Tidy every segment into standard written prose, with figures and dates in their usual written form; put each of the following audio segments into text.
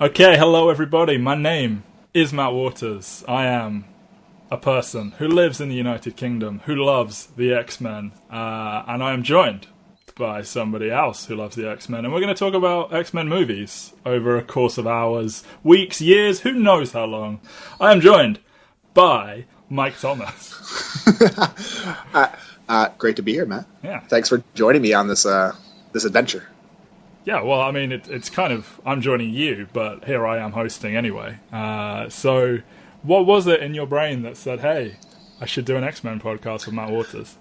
Okay, hello everybody. My name is Matt Waters. I am a person who lives in the United Kingdom, who loves the X-Men, and I am joined by somebody else who loves the X-Men, and we're going to talk about X-Men movies over a course of hours, weeks, years, who knows how long. I am joined by Mike Thomas. Great to be here, Matt. Yeah. Thanks for joining me on this adventure. Yeah, well, I mean, it's kind of, I'm joining you, but here I am hosting anyway. So, what was it in your brain that said, hey, I should do an X-Men podcast with Matt Waters?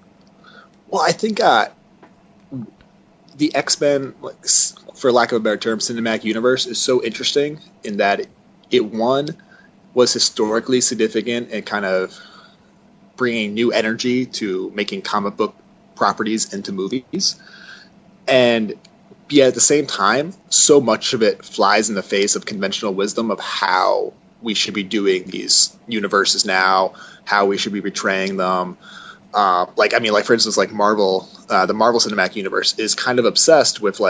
Well, I think the X-Men, for lack of a better term, cinematic universe is so interesting in that it, one, was historically significant and kind of bringing new energy to making comic book properties into movies. And yet at the same time, so much of it flies in the face of conventional wisdom of how we should be doing these universes now, how we should be portraying them. For instance, Marvel, the Marvel Cinematic Universe is kind of obsessed with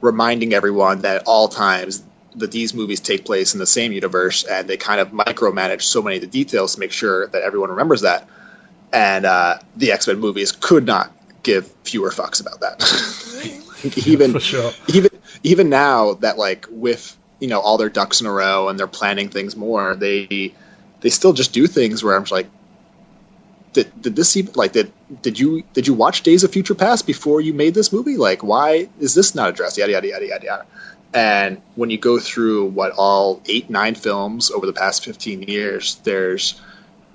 reminding everyone that at all times that these movies take place in the same universe, and they kind of micromanage so many of the details to make sure that everyone remembers that. And the X-Men movies could not give fewer fucks about that. For sure. Even now that with all their ducks in a row and they're planning things more, they still just do things where I'm just like, did this even did you watch Days of Future Past before you made this movie? Why is this not addressed? Yada yada yada yada yada. And when you go through what all 8-9 films over the past 15 years,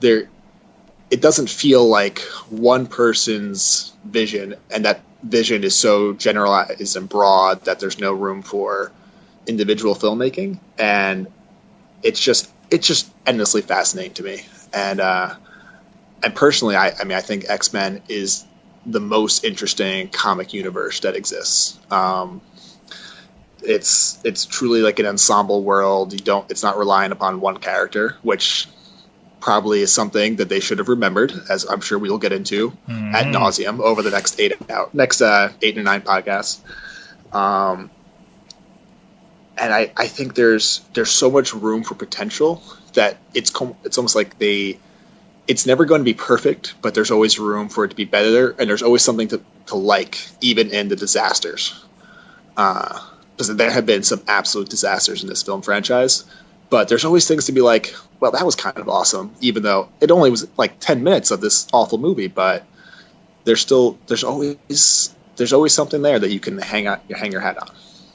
it doesn't feel like one person's vision, and that vision is so generalized and broad that there's no room for individual filmmaking. And it's just endlessly fascinating to me. And personally, I think X-Men is the most interesting comic universe that exists. It's truly like an ensemble world. It's not relying upon one character, which probably is something that they should have remembered, as I'm sure we'll get into ad nauseum over the next 8 to 9 podcasts. And I think there's so much room for potential that it's almost like it's never going to be perfect, but there's always room for it to be better, and there's always something to like, even in the disasters. Because there have been some absolute disasters in this film franchise, but there's always things to be like, well, that was kind of awesome, even though it only was 10 minutes of this awful movie. But there's always something there that you can hang your hat on.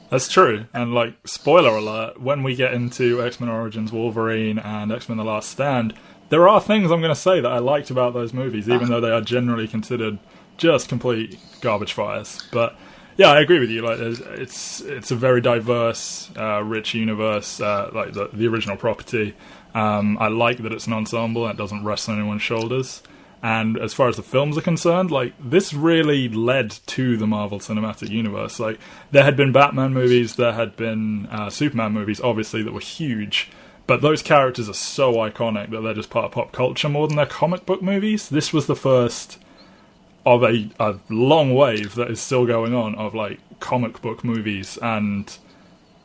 That's true. And spoiler alert, when we get into X-Men Origins Wolverine and X-Men The Last Stand, there are things I'm going to say that I liked about those movies, even though they are generally considered just complete garbage fires. But yeah, I agree with you. It's a very diverse, rich universe, the original property. I like that it's an ensemble and it doesn't rest on anyone's shoulders. And as far as the films are concerned, this really led to the Marvel Cinematic Universe. There had been Batman movies, there had been Superman movies, obviously, that were huge. But those characters are so iconic that they're just part of pop culture more than their comic book movies. This was the first of a long wave that is still going on of comic book movies. And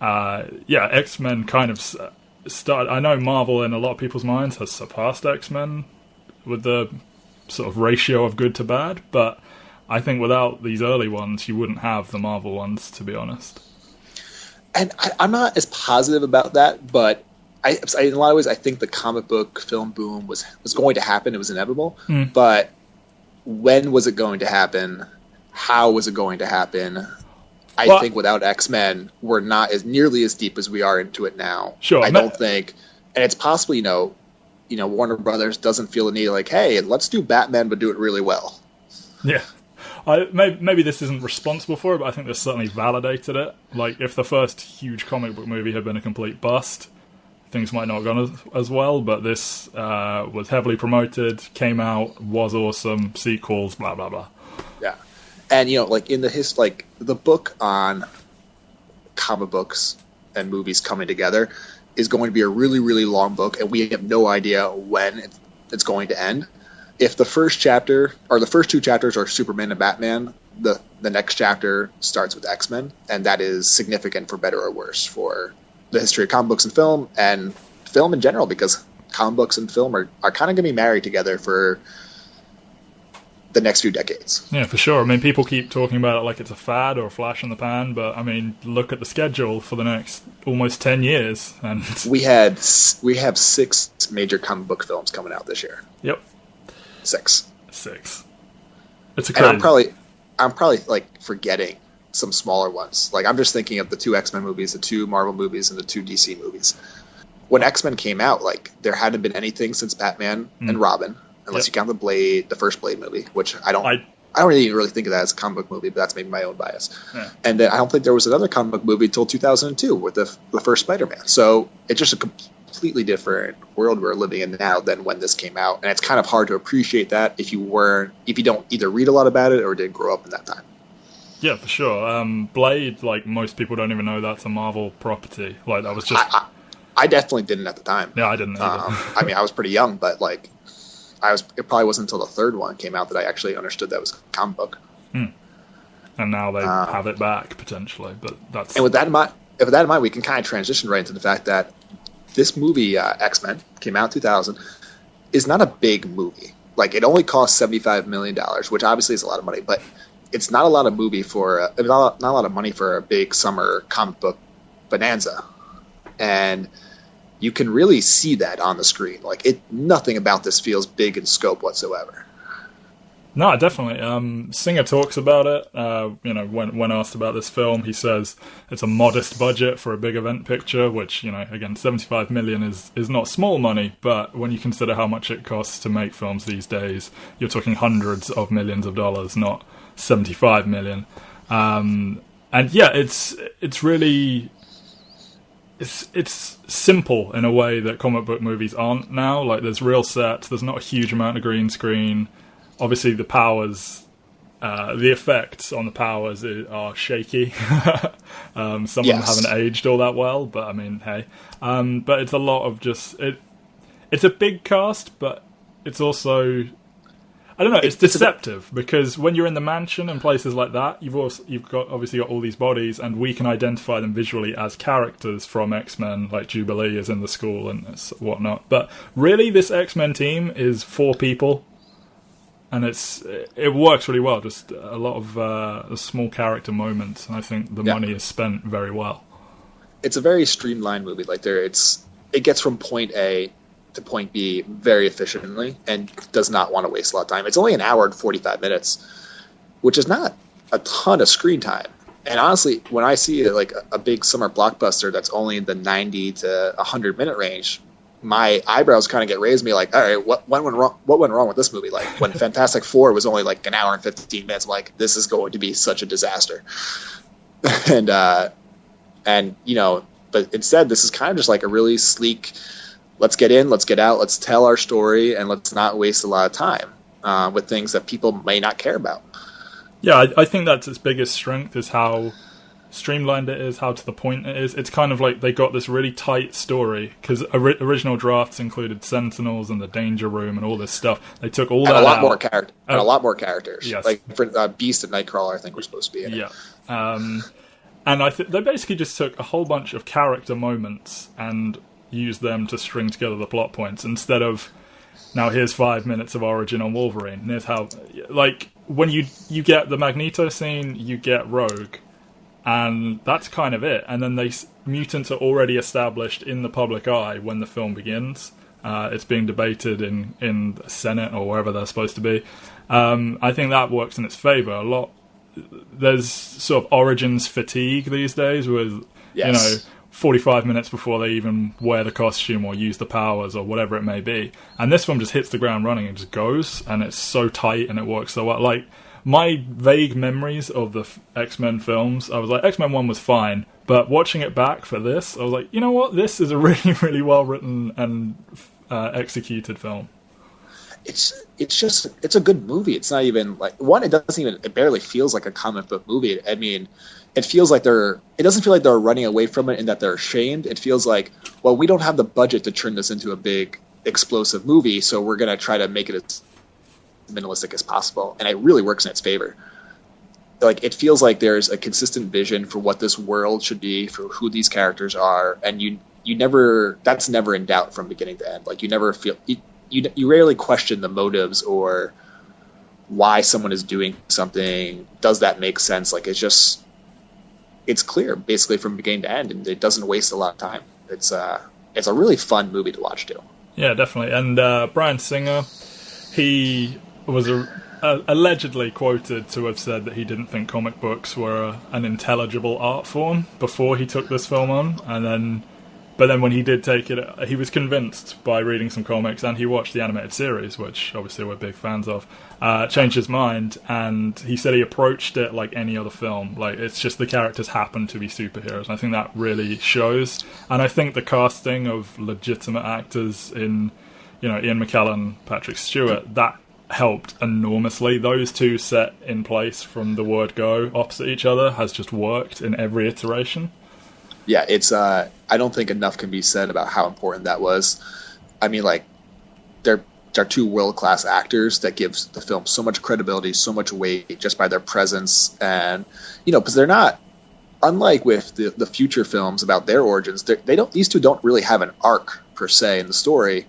X-Men kind of started. I know Marvel in a lot of people's minds has surpassed X-Men with the sort of ratio of good to bad, but I think without these early ones you wouldn't have the Marvel ones, to be honest. And I'm not as positive about that, but in a lot of ways I think the comic book film boom was going to happen. It was inevitable. But when was it going to happen? How was it going to happen? I think without X-Men, we're not nearly as deep as we are into it now. Sure. I don't think, and it's possible, Warner Brothers doesn't feel the need hey, let's do Batman, but do it really well. Yeah. Maybe this isn't responsible for it, but I think this certainly validated it. If the first huge comic book movie had been a complete bust, things might not have gone as well, but this was heavily promoted, came out, was awesome, sequels, blah, blah, blah. Yeah. And, in the book on comic books and movies coming together is going to be a really, really long book, and we have no idea when it's going to end. If the first chapter, or the first two chapters are Superman and Batman, the next chapter starts with X-Men, and that is significant for better or worse for the history of comic books and film in general, because comic books and film are kind of going to be married together for the next few decades. Yeah, for sure. I mean, people keep talking about it like it's a fad or a flash in the pan, but I mean, look at the schedule for the next almost 10 years. And we have 6 major comic book films coming out this year. Yep. 6. It's a crazy. And I'm probably like forgetting some smaller ones. Like, I'm just thinking of the 2 X-Men movies, the 2 Marvel movies, and the 2 DC movies. When X-Men came out, like, there hadn't been anything since Batman and Robin, unless you count the first Blade movie, which I don't really think of that as a comic book movie, but that's maybe my own bias. Yeah. And then I don't think there was another comic book movie until 2002 with the first Spider-Man. So it's just a completely different world we're living in now than when this came out, and it's kind of hard to appreciate that if you don't either read a lot about it or didn't grow up in that time. Yeah, for sure. Blade, like, most people don't even know that's a Marvel property. Like, that was just... I definitely didn't at the time. Yeah, I didn't either. I mean, I was pretty young, but like, it probably wasn't until the 3rd one came out that I actually understood that was a comic book. And now they have it back potentially, but that's. And with that in mind, we can kind of transition right into the fact that this movie, X-Men, came out in 2000, is not a big movie. Like, it only cost $75 million, which obviously is a lot of money, but it's not a lot of money for a big summer comic book bonanza. And you can really see that on the screen. Like, nothing about this feels big in scope whatsoever. No, definitely. Singer talks about it. When asked about this film, he says it's a modest budget for a big event picture, which, again, $75 million is not small money, but when you consider how much it costs to make films these days, you're talking hundreds of millions of dollars, not $75 million. And yeah, it's really... It's simple in a way that comic book movies aren't now. Like, there's real sets, there's not a huge amount of green screen. Obviously, the powers, the effects on the powers are shaky. Some of them haven't aged all that well, but I mean, hey. But it's a lot of just... It's a big cast, but it's also... I don't know, it's deceptive, because when you're in the mansion and places like that, you've obviously got all these bodies, and we can identify them visually as characters from X-Men, like Jubilee is in the school and whatnot. But really, this X-Men team is 4 people, and it works really well. Just a lot of small character moments, and I think the money is spent very well. It's a very streamlined movie. Like, it gets from point A to point B very efficiently and does not want to waste a lot of time. It's only an hour and 45 minutes, which is not a ton of screen time. And honestly, when I see like a big summer blockbuster that's only in the 90 to 100 minute range, my eyebrows kind of get raised. Me like, all right, what went wrong with this movie? Like, when Fantastic Four was only like an hour and 15 minutes, I'm like, this is going to be such a disaster. But instead, this is kind of just like a really sleek, let's get in, let's get out, let's tell our story, and let's not waste a lot of time with things that people may not care about. Yeah, I think that's its biggest strength, is how streamlined it is, how to the point it is. It's kind of like they got this really tight story, because original drafts included Sentinels and the Danger Room and all this stuff. They took all that out. And a lot more characters. Yes. Like, Beast and Nightcrawler, I think, were supposed to be in it. Yeah. And they basically just took a whole bunch of character moments and use them to string together the plot points, instead of, now here's 5 minutes of origin on Wolverine, and here's how, like, when you get the Magneto scene, you get Rogue, and that's kind of it. And then mutants are already established in the public eye when the film begins. It's being debated in the Senate or wherever they're supposed to be. I think that works in its favour a lot. There's sort of origins fatigue these days with, 45 minutes before they even wear the costume or use the powers or whatever it may be. And this film just hits the ground running and just goes, and it's so tight and it works so well. Like, my vague memories of the X-Men films, I was like, X-Men 1 was fine, but watching it back for this, I was like, you know what? This is a really, really well-written and executed film. It's a good movie. It's not even like, it barely feels like a comic book movie. I mean, it feels like it doesn't feel like they're running away from it and that they're ashamed. It feels like, well, we don't have the budget to turn this into a big explosive movie, so we're going to try to make it as minimalistic as possible. And it really works in its favor. like it feels like there's a consistent vision for what this world should be, for who these characters are, and you never, that's never in doubt from beginning to end. Like you never feel you rarely question the motives or why someone is doing something. Does that make sense? Like it's clear basically from beginning to end, and it doesn't waste a lot of time. It's a really fun movie to watch too. Yeah, definitely. And Bryan Singer, he was allegedly quoted to have said that he didn't think comic books were an intelligible art form before he took this film on, but then when he did take it, he was convinced by reading some comics, and he watched the animated series, which obviously we're big fans of, changed his mind, and he said he approached it like any other film. Like, it's just the characters happen to be superheroes. I think that really shows. And I think the casting of legitimate actors in, Ian McKellen, Patrick Stewart, that helped enormously. Those two set in place from the word go opposite each other has just worked in every iteration. Yeah, it's I don't think enough can be said about how important that was. I mean, like, they're two world-class actors that gives the film so much credibility, so much weight just by their presence. And, because they're not, unlike with the future films about their origins, these two don't really have an arc per se in the story,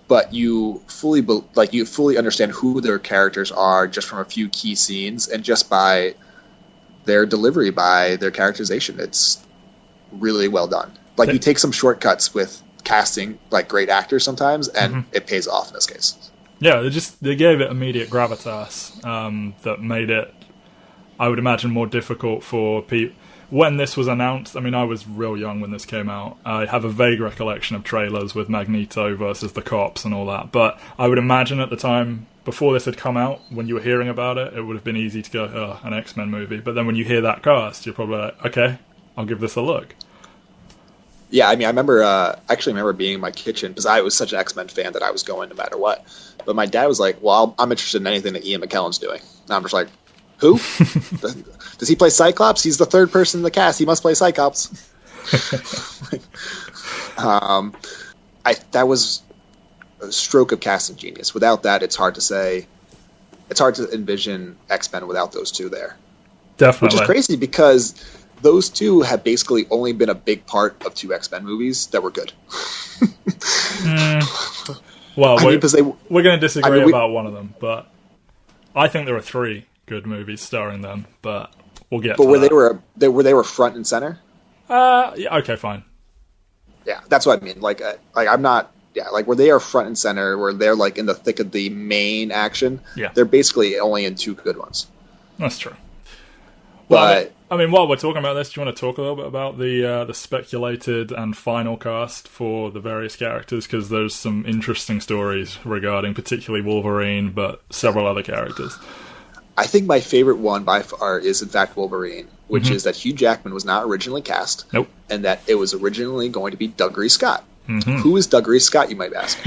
but you fully understand who their characters are just from a few key scenes and just by their delivery, by their characterization. It's really well done. Like, you take some shortcuts with casting like great actors sometimes, and it pays off in this case. Yeah, they gave it immediate gravitas that made it, I would imagine, more difficult for people. When this was announced, I mean, I was real young when this came out. I have a vague recollection of trailers with Magneto versus the cops and all that, but I would imagine at the time, before this had come out, when you were hearing about it, it would have been easy to go, oh, an X-Men movie. But then when you hear that cast, you're probably like, okay, I'll give this a look. Yeah, I mean, I remember being in my kitchen, because I was such an X-Men fan that I was going no matter what. But my dad was like, well, I'm interested in anything that Ian McKellen's doing. And I'm just like, who? Does he play Cyclops? He's the third person in the cast. He must play Cyclops. That was a stroke of casting genius. Without that, it's hard to say. It's hard to envision X-Men without those two there. Definitely. Which is crazy, because those two have basically only been a big part of two X-Men movies that were good. Well, we're going to disagree about one of them, but I think there are three good movies starring them, but we'll get to that. They were front and center? Yeah, okay, fine. Yeah, that's what I mean. Like I'm not... Yeah, like where they are front and center, where they're like in the thick of the main action, they're basically only in two good ones. That's true. But... I mean, while we're talking about this, do you want to talk a little bit about the speculated and final cast for the various characters? Because there's some interesting stories regarding particularly Wolverine, but several other characters. I think my favorite one by far is, in fact, Wolverine, which is that Hugh Jackman was not originally cast, nope, and that it was originally going to be Doug Reese-Scott. Who is Doug Reese-Scott, you might ask?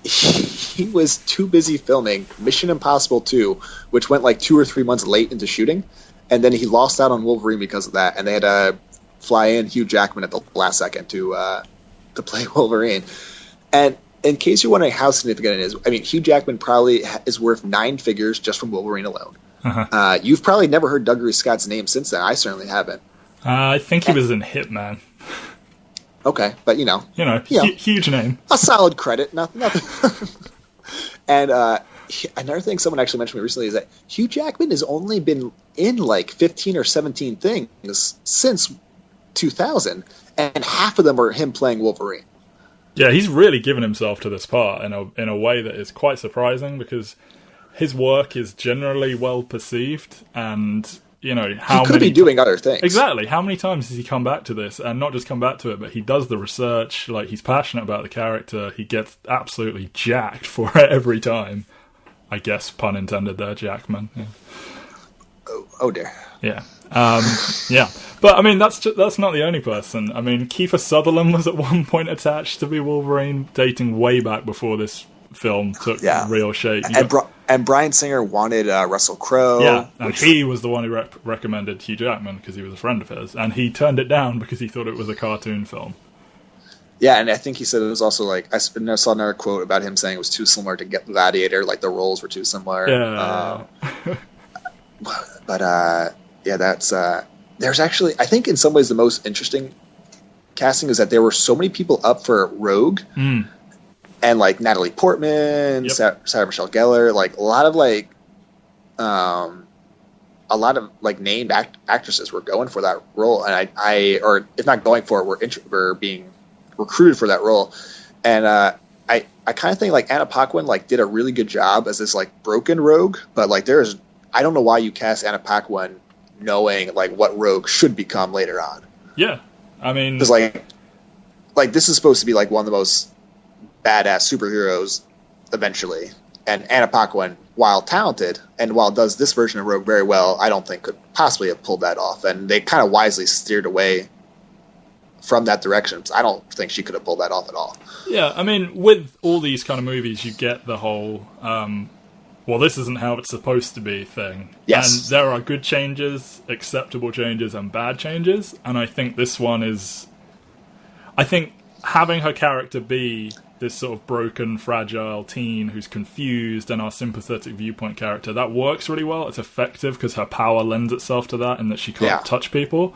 He was too busy filming Mission Impossible 2, which went like 2 or 3 months late into shooting, and then he lost out on Wolverine because of that, and they had to fly in Hugh Jackman at the last second to play Wolverine. And in case you're wondering how significant it is, I mean, Hugh Jackman probably is worth 9 figures just from Wolverine alone. You've probably never heard Doug Reese-Scott's name since then. I certainly haven't. I think he was in Hitman. Okay, but huge name. A solid credit, nothing. And another thing someone actually mentioned to me recently is that Hugh Jackman has only been in like 15 or 17 things since 2000, and half of them are him playing Wolverine. Yeah, he's really given himself to this part in a way that is quite surprising, because his work is generally well perceived, and he could be doing other things. Exactly. How many times has he come back to this, and not just come back to it, but he does the research. Like, he's passionate about the character. He gets absolutely jacked for it every time. I guess pun intended there, Jackman. Yeah. Oh dear. Yeah. Yeah. But I mean, that's not the only person. I mean, Kiefer Sutherland was at one point attached to be Wolverine, dating way back before this film took real shape. And Bryan Singer wanted Russell Crowe. Yeah, and he was the one who recommended Hugh Jackman because he was a friend of his, and he turned it down because he thought it was a cartoon film. Yeah, and I think he said it was also like, I saw another quote about him saying it was too similar to Gladiator, like the roles were too similar. Yeah. But yeah, that's there's actually, I think in some ways the most interesting casting is that there were so many people up for Rogue, and like Natalie Portman, Sarah Michelle Gellar, like a lot of named actresses were going for that role, and I or if not going for it, were being recruited for that role, and I kind of think like Anna Paquin like did a really good job as this like broken Rogue, but like I don't know why you cast Anna Paquin knowing like what Rogue should become later on. Yeah, I mean, because like this is supposed to be like one of the most badass superheroes eventually, and Anna Paquin, while talented and while does this version of Rogue very well, I don't think could possibly have pulled that off, and they kind of wisely steered away from that direction. I don't think she could have pulled that off at all. Yeah, I mean, with all these kind of movies, you get the whole well, this isn't how it's supposed to be thing. Yes. And there are good changes, acceptable changes, and bad changes, and I think this one is... I think having her character be this sort of broken, fragile teen who's confused and our sympathetic viewpoint character, that works really well. It's effective because her power lends itself to that and that she can't touch people.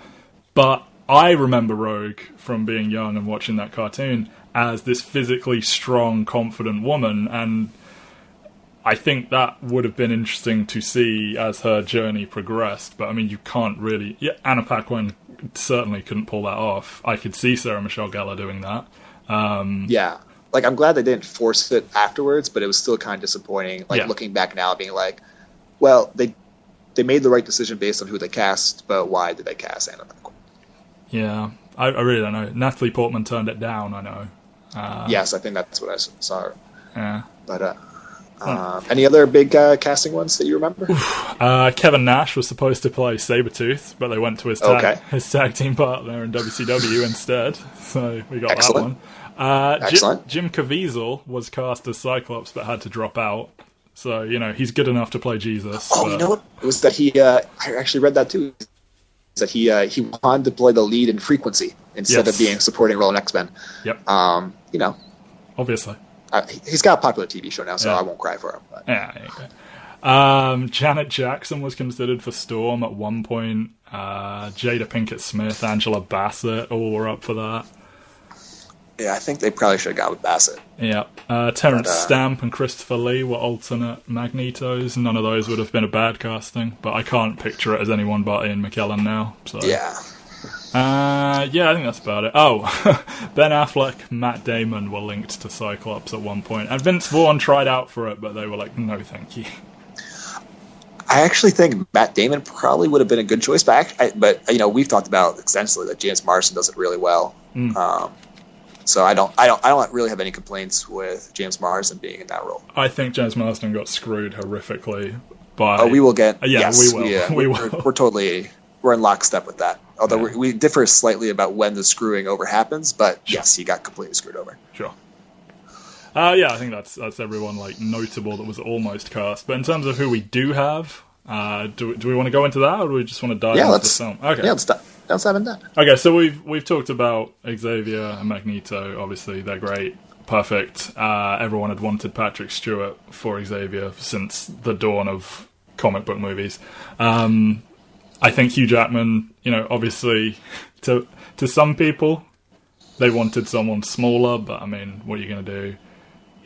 But I remember Rogue from being young and watching that cartoon as this physically strong, confident woman, and I think that would have been interesting to see as her journey progressed. But I mean, you can't really... Yeah, Anna Paquin certainly couldn't pull that off. I could see Sarah Michelle Gellar doing that. Yeah. Like, I'm glad they didn't force it afterwards, but it was still kind of disappointing. Like, looking back now, being like, well, they made the right decision based on who they cast, but why did they cast Anna Paquin? Yeah, I really don't know. Natalie Portman turned it down, I know. Yes, I think that's what I saw. Yeah. But, any other big casting ones that you remember? Kevin Nash was supposed to play Sabretooth, but they went to his tag team partner in WCW instead, so we got that one. Excellent. Jim Caviezel was cast as Cyclops, but had to drop out. So, you know, he's good enough to play Jesus. Oh, you know what? It was that he... I actually read that too. That he wanted to play the lead in Frequency instead of being a supporting role in X-Men. Yep. You know. Obviously. He's got a popular TV show now, so I won't cry for him. But. Yeah. Janet Jackson was considered for Storm at one point. Jada Pinkett Smith, Angela Bassett, all were up for that. Yeah, I think they probably should have gone with Bassett. Yeah. Terrence Stamp and Christopher Lee were alternate Magnetos. None of those would have been a bad casting, but I can't picture it as anyone but Ian McKellen now. So. Yeah. Yeah, I think that's about it. Oh, Ben Affleck, Matt Damon were linked to Cyclops at one point, and Vince Vaughn tried out for it, but they were like, no, thank you. I actually think Matt Damon probably would have been a good choice, but you know, we've talked about extensively that James Marsden does it really well. So I don't really have any complaints with James Marsden being in that role. I think James Marsden got screwed horrifically by... Oh, we will get... yes, we will. Yeah, we will. We're totally... We're in lockstep with that. Although we differ slightly about when the screwing over happens, but yes, he got completely screwed over. Sure. Yeah, I think that's everyone like notable that was almost cast. But in terms of who we do have, do we want to go into that, or do we just want to dive into the film? Okay. Yeah, let's dive into that. Okay, so we've talked about Xavier and Magneto. Obviously, they're great, perfect. Everyone had wanted Patrick Stewart for Xavier since the dawn of comic book movies. I think Hugh Jackman, you know, obviously, to some people, they wanted someone smaller, but I mean, what are you going to do?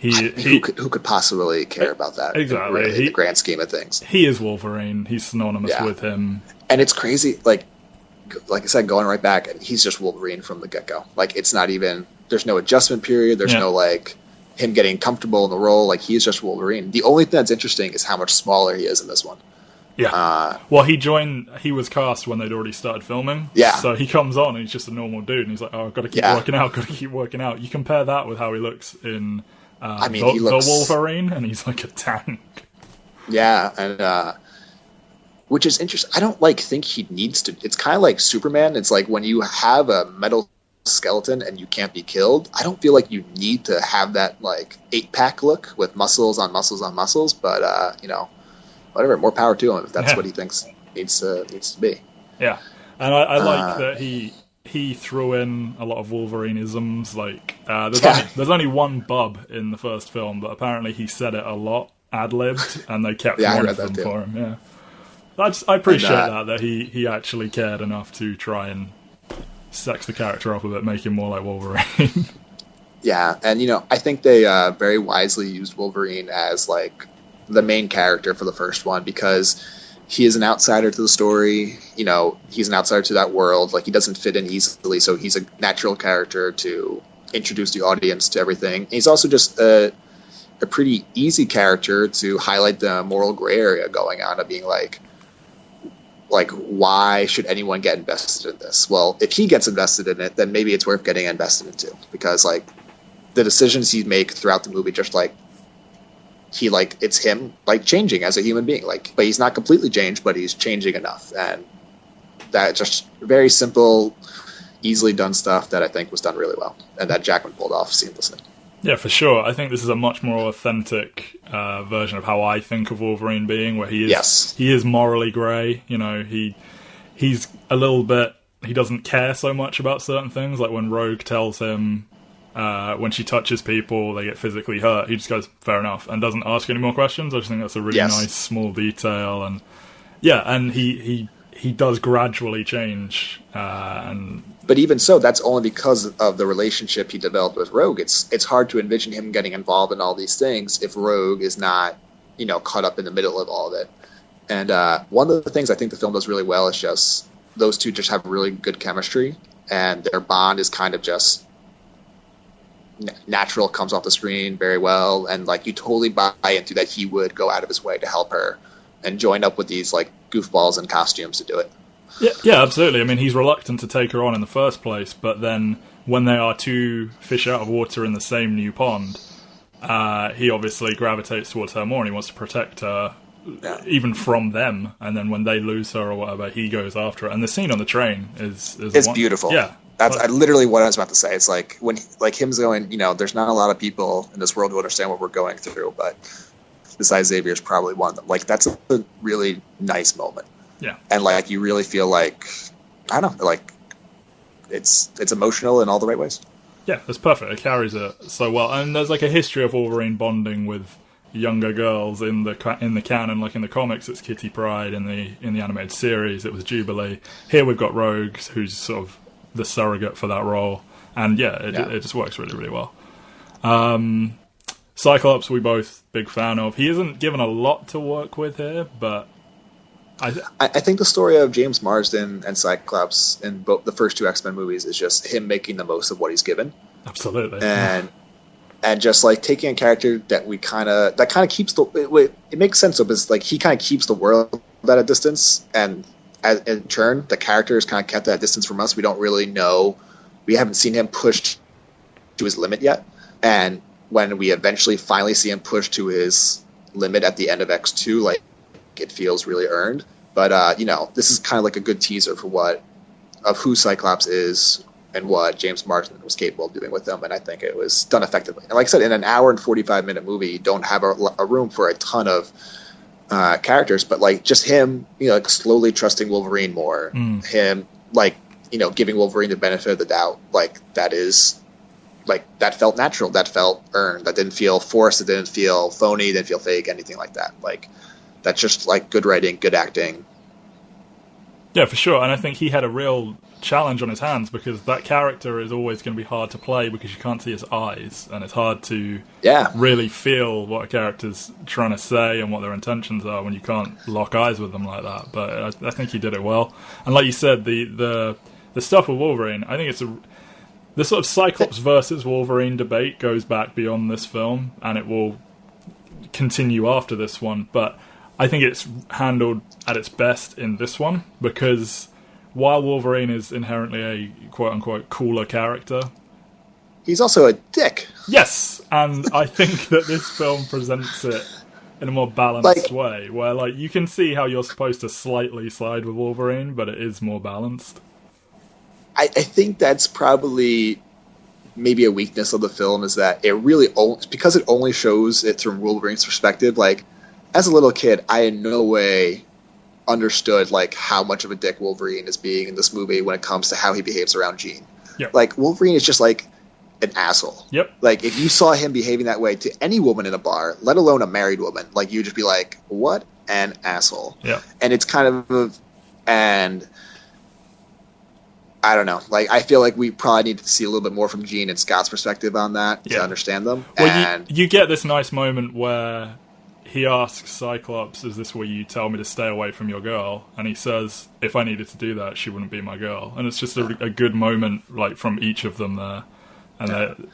Who could possibly care about that? Exactly. In the grand scheme of things. He is Wolverine. He's synonymous with him. And it's crazy, like I said, going right back, he's just Wolverine from the get-go. Like, it's not even, there's no adjustment period, there's no, like, him getting comfortable in the role, like, he's just Wolverine. The only thing that's interesting is how much smaller he is in this one. Yeah. Well, he was cast when they'd already started filming. Yeah. So he comes on and he's just a normal dude, and he's like, oh, I've got to keep working out. You compare that with how he looks in he looks... the Wolverine, and he's like a tank. Yeah, and which is interesting. I don't think he needs to. It's kind of like Superman. It's like when you have a metal skeleton and you can't be killed, I don't feel like you need to have that like 8-pack look with muscles on muscles on muscles, but you know, whatever, more power to him if that's what he thinks needs to be. Yeah. And I like that he threw in a lot of Wolverine-isms. Like there's only one bub in the first film, but apparently he said it a lot ad-libbed, and they kept one of them for him. Yeah. I appreciate that he actually cared enough to try and sex the character up a bit, make him more like Wolverine. Yeah, and I think they very wisely used Wolverine as like the main character for the first one, because he is an outsider to the story. He's an outsider to that world. Like, he doesn't fit in easily, so he's a natural character to introduce the audience to everything. He's also just a pretty easy character to highlight the moral gray area going on, of being like, why should anyone get invested in this? Well, if he gets invested in it, then maybe it's worth getting invested into, because like the decisions he make throughout the movie, just like it's him like changing as a human being, like, but he's not completely changed, but he's changing enough, and that just very simple, easily done stuff that I think was done really well, and that Jackman pulled off seamlessly. Yeah, for sure. I think this is a much more authentic version of how I think of Wolverine being, where he is morally grey. He's a little bit, he doesn't care so much about certain things, like when Rogue tells him when she touches people, they get physically hurt. He just goes, fair enough, and doesn't ask any more questions. I just think that's a really nice small detail, and he does gradually change. But even so, that's only because of the relationship he developed with Rogue. It's hard to envision him getting involved in all these things if Rogue is not, caught up in the middle of all of it. And one of the things I think the film does really well is just those two just have really good chemistry, and their bond is kind of just natural, comes off the screen very well, and like you totally buy into that he would go out of his way to help her and join up with these like goofballs in costumes to do it. Yeah, absolutely. I mean, he's reluctant to take her on in the first place, but then when they are two fish out of water in the same new pond, he obviously gravitates towards her more, and he wants to protect her even from them. And then when they lose her or whatever, he goes after her. And the scene on the train is beautiful. Yeah. That's literally what I was about to say. It's like when him going, there's not a lot of people in this world who understand what we're going through, but besides Xavier is probably one of them. Like, that's a really nice moment. Yeah. And like you really feel like, I don't know, like it's emotional in all the right ways. Yeah, it's perfect. It carries it so well. And there's like a history of Wolverine bonding with younger girls in the canon. Like in the comics, it's Kitty Pryde. In the animated series, it was Jubilee. Here we've got Rogue, who's sort of the surrogate for that role. And it just works really, really well. Cyclops, we both big fan of. He isn't given a lot to work with here, but I think the story of James Marsden and Cyclops in both the first two X-Men movies is just him making the most of what he's given. Absolutely. And just like taking a character that kind of keeps it makes sense though, because like he kind of keeps the world at a distance, and in turn the character is kind of kept at a distance from us. We don't really know. We haven't seen him pushed to his limit yet, and when we eventually finally see him pushed to his limit at the end of X2, like, it feels really earned. But this is kind of like a good teaser for who Cyclops is and what James Marsden was capable of doing with them, and I think it was done effectively. And like I said, in an hour and 45-minute movie, you don't have a room for a ton of characters, but like just him, like slowly trusting Wolverine more, him like giving Wolverine the benefit of the doubt, like that felt natural, that felt earned, that didn't feel forced, it didn't feel phony, didn't feel fake, anything like that. Like, that's just like good writing, good acting. Yeah, for sure. And I think he had a real challenge on his hands, because that character is always going to be hard to play because you can't see his eyes, and it's hard to really feel what a character's trying to say and what their intentions are when you can't lock eyes with them like that. But I think he did it well. And like you said, the stuff with Wolverine, I think the sort of Cyclops versus Wolverine debate goes back beyond this film, and it will continue after this one, but I think it's handled at its best in this one, because while Wolverine is inherently a quote-unquote cooler character, he's also a dick. Yes, and I think that this film presents it in a more balanced way, where like you can see how you're supposed to slightly side with Wolverine, but it is more balanced. I think that's probably maybe a weakness of the film, is that it really because it only shows it from Wolverine's perspective. Like, as a little kid, I in no way understood like how much of a dick Wolverine is being in this movie when it comes to how he behaves around Jean. Yep. Like, Wolverine is just like an asshole. Yep. Like, if you saw him behaving that way to any woman in a bar, let alone a married woman, like, you'd just be like, what an asshole. Yeah. And it's kind of, and I don't know. Like, I feel like we probably need to see a little bit more from Jean and Scott's perspective on that to understand them. Well, and you get this nice moment where he asks Cyclops, is this where you tell me to stay away from your girl? And he says, if I needed to do that, she wouldn't be my girl. And it's just a good moment, like, from each of them there. And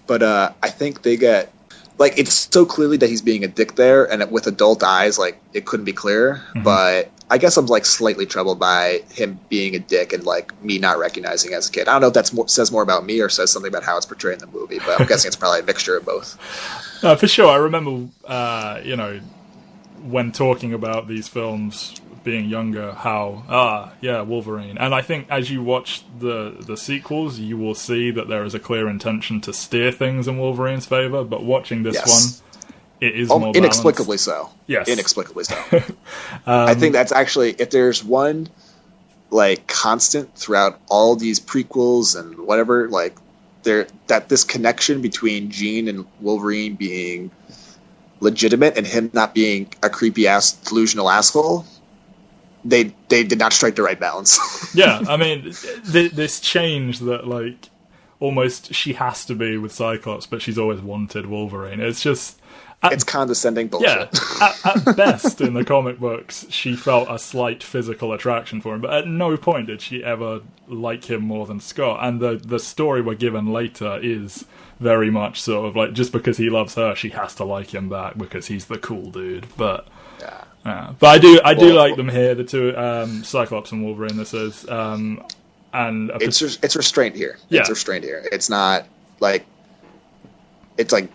But I think they get, like, it's so clearly that he's being a dick there, and with adult eyes, like, it couldn't be clearer. Mm-hmm. But I guess I'm, like, slightly troubled by him being a dick and, like, me not recognizing as a kid. I don't know if that says more about me or says something about how it's portrayed in the movie, but I'm guessing it's probably a mixture of both. For sure. I remember, when talking about these films being younger, how, Wolverine. And I think as you watch the sequels, you will see that there is a clear intention to steer things in Wolverine's favor, but watching this one, it is more balanced. Inexplicably so. Yes. Inexplicably so. I think that's actually, if there's one, like, constant throughout all these prequels and whatever, like, that this connection between Jean and Wolverine being legitimate and him not being a creepy-ass, delusional asshole, they did not strike the right balance. Yeah, I mean, this change that, like, almost she has to be with Cyclops, but she's always wanted Wolverine. It's just... it's condescending bullshit. Yeah, at best in the comic books, she felt a slight physical attraction for him, but at no point did she ever like him more than Scott. And the story we're given later is very much sort of like, just because he loves her, she has to like him back because he's the cool dude. But but I do like them here, the two, Cyclops and Wolverine. This is, and it's restrained here. Yeah. It's restrained here. It's not like, it's like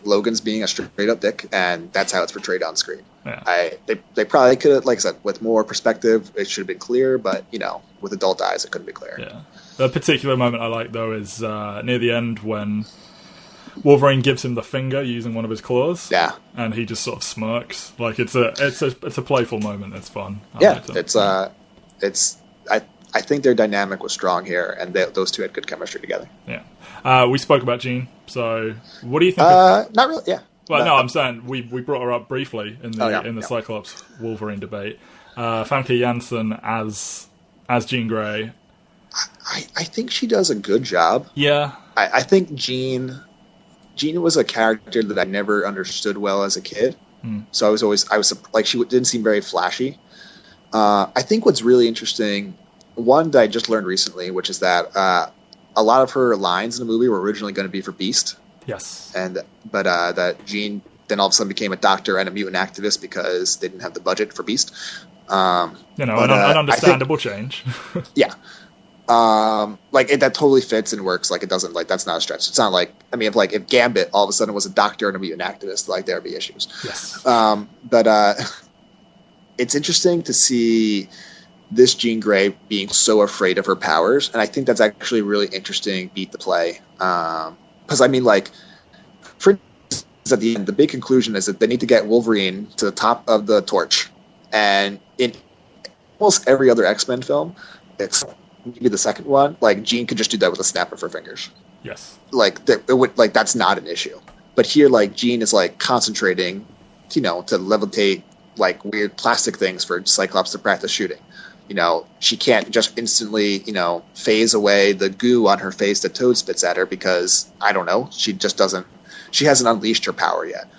Logan's being a straight up dick, and that's how it's portrayed on screen. Yeah. They probably could have, like I said, with more perspective, it should have been clear, but with adult eyes, it couldn't be clear. Yeah. The particular moment I like though is near the end when Wolverine gives him the finger using one of his claws. Yeah. And he just sort of smirks. Like it's a playful moment. It's fun. I think their dynamic was strong here, and those two had good chemistry together. Yeah. We spoke about Jean, so what do you think? Not really. Yeah. Well, no, I'm saying we brought her up briefly in the Cyclops Wolverine debate. Famke Janssen as Jean Grey. I think she does a good job. Yeah. I think Jean was a character that I never understood well as a kid. So I was like, she didn't seem very flashy. I think what's really interesting, one that I just learned recently, which is that a lot of her lines in the movie were originally going to be for Beast. Yes. But that Jean then all of a sudden became a doctor and a mutant activist because they didn't have the budget for Beast. An understandable change. Yeah. That totally fits and works. Like, it doesn't, like, that's not a stretch. It's not like, I mean, if Gambit all of a sudden was a doctor and a mutant activist, like, there'd be issues. Yes. It's interesting to see this Jean Grey being so afraid of her powers, and I think that's actually really interesting beat the play. Because, I mean, like, for instance, at the end, the big conclusion is that they need to get Wolverine to the top of the torch. And in almost every other X-Men film, except maybe the second one, like, Jean could just do that with a snap of her fingers. Yes. That's not an issue. But here, like, Jean is, like, concentrating, to levitate, like, weird plastic things for Cyclops to practice shooting. She can't just instantly, phase away the goo on her face that Toad spits at her because, I don't know, she hasn't unleashed her power yet.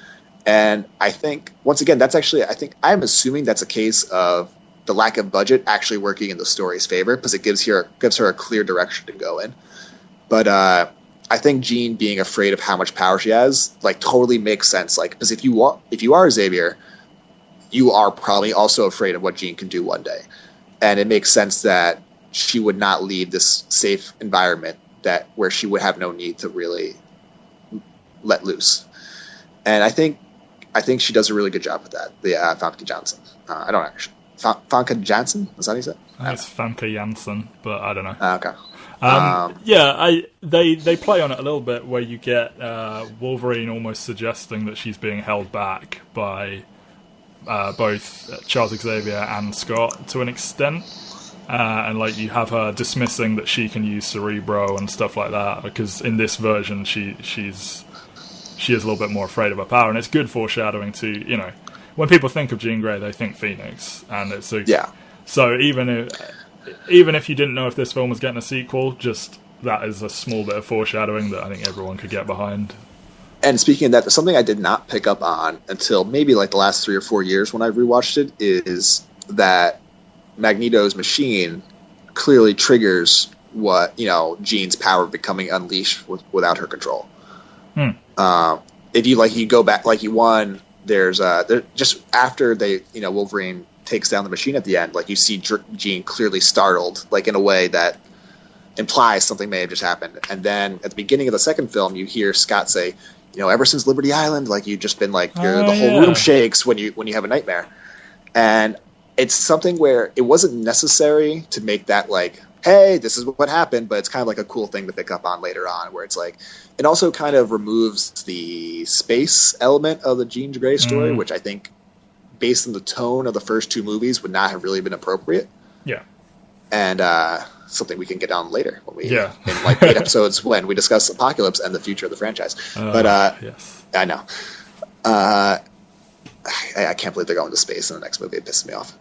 And I think, once again, I'm assuming that's a case of the lack of budget actually working in the story's favor because it gives her a clear direction to go in. But I think Jean being afraid of how much power she has, like, totally makes sense. Like, because if you are Xavier, you are probably also afraid of what Jean can do one day. And it makes sense that she would not leave this safe environment where she would have no need to really let loose. And I think she does a really good job with that. The Famke Janssen. I don't actually. Famke Janssen? Is that how you say it? It's Famke Janssen, but I don't know. Okay. They play on it a little bit where you get Wolverine almost suggesting that she's being held back by both Charles Xavier and Scott to an extent. and like you have her dismissing that she can use Cerebro and stuff like that, because in this version she is a little bit more afraid of her power, and it's good foreshadowing to, you know, when people think of Jean Grey, they think Phoenix, and it's a, yeah. So even if you didn't know if this film was getting a sequel, just that is a small bit of foreshadowing that I think everyone could get behind. And speaking of that, something I did not pick up on until maybe like the last 3 or 4 years when I rewatched it is that Magneto's machine clearly triggers what, you know, Jean's power becoming unleashed without her control. If you go back, like you won, there's just after they, you know, Wolverine takes down the machine at the end, like you see Jean clearly startled, like in a way that implies something may have just happened. And then at the beginning of the second film, you hear Scott say, you know, ever since Liberty Island, like you've just been like, the whole room shakes when you have a nightmare. And it's something where it wasn't necessary to make that like, hey, this is what happened, but it's kind of like a cool thing to pick up on later on, where it's like, it also kind of removes the space element of the Jean Grey story, which I think, based on the tone of the first 2 movies, would not have really been appropriate. Yeah. And something we can get on later when we, in like 8 episodes, when we discuss Apocalypse and the future of the franchise. Yes. I know. I can't believe they're going to space in the next movie. It pisses me off.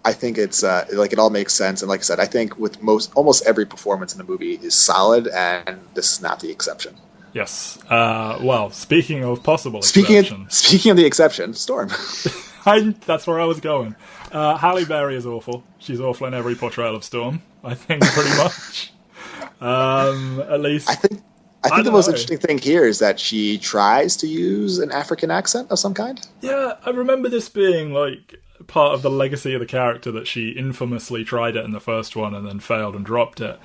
I think it's like it all makes sense, and like I said, I think with almost every performance in the movie is solid, and this is not the exception. Yes. Well, speaking of possible exceptions, speaking of the exception, Storm. That's where I was going. Halle Berry is awful. She's awful in every portrayal of Storm, I think, pretty much. At least I think the most interesting thing here is that she tries to use an African accent of some kind. Yeah, I remember this being like part of the legacy of the character, that she infamously tried it in the first one and then failed and dropped it.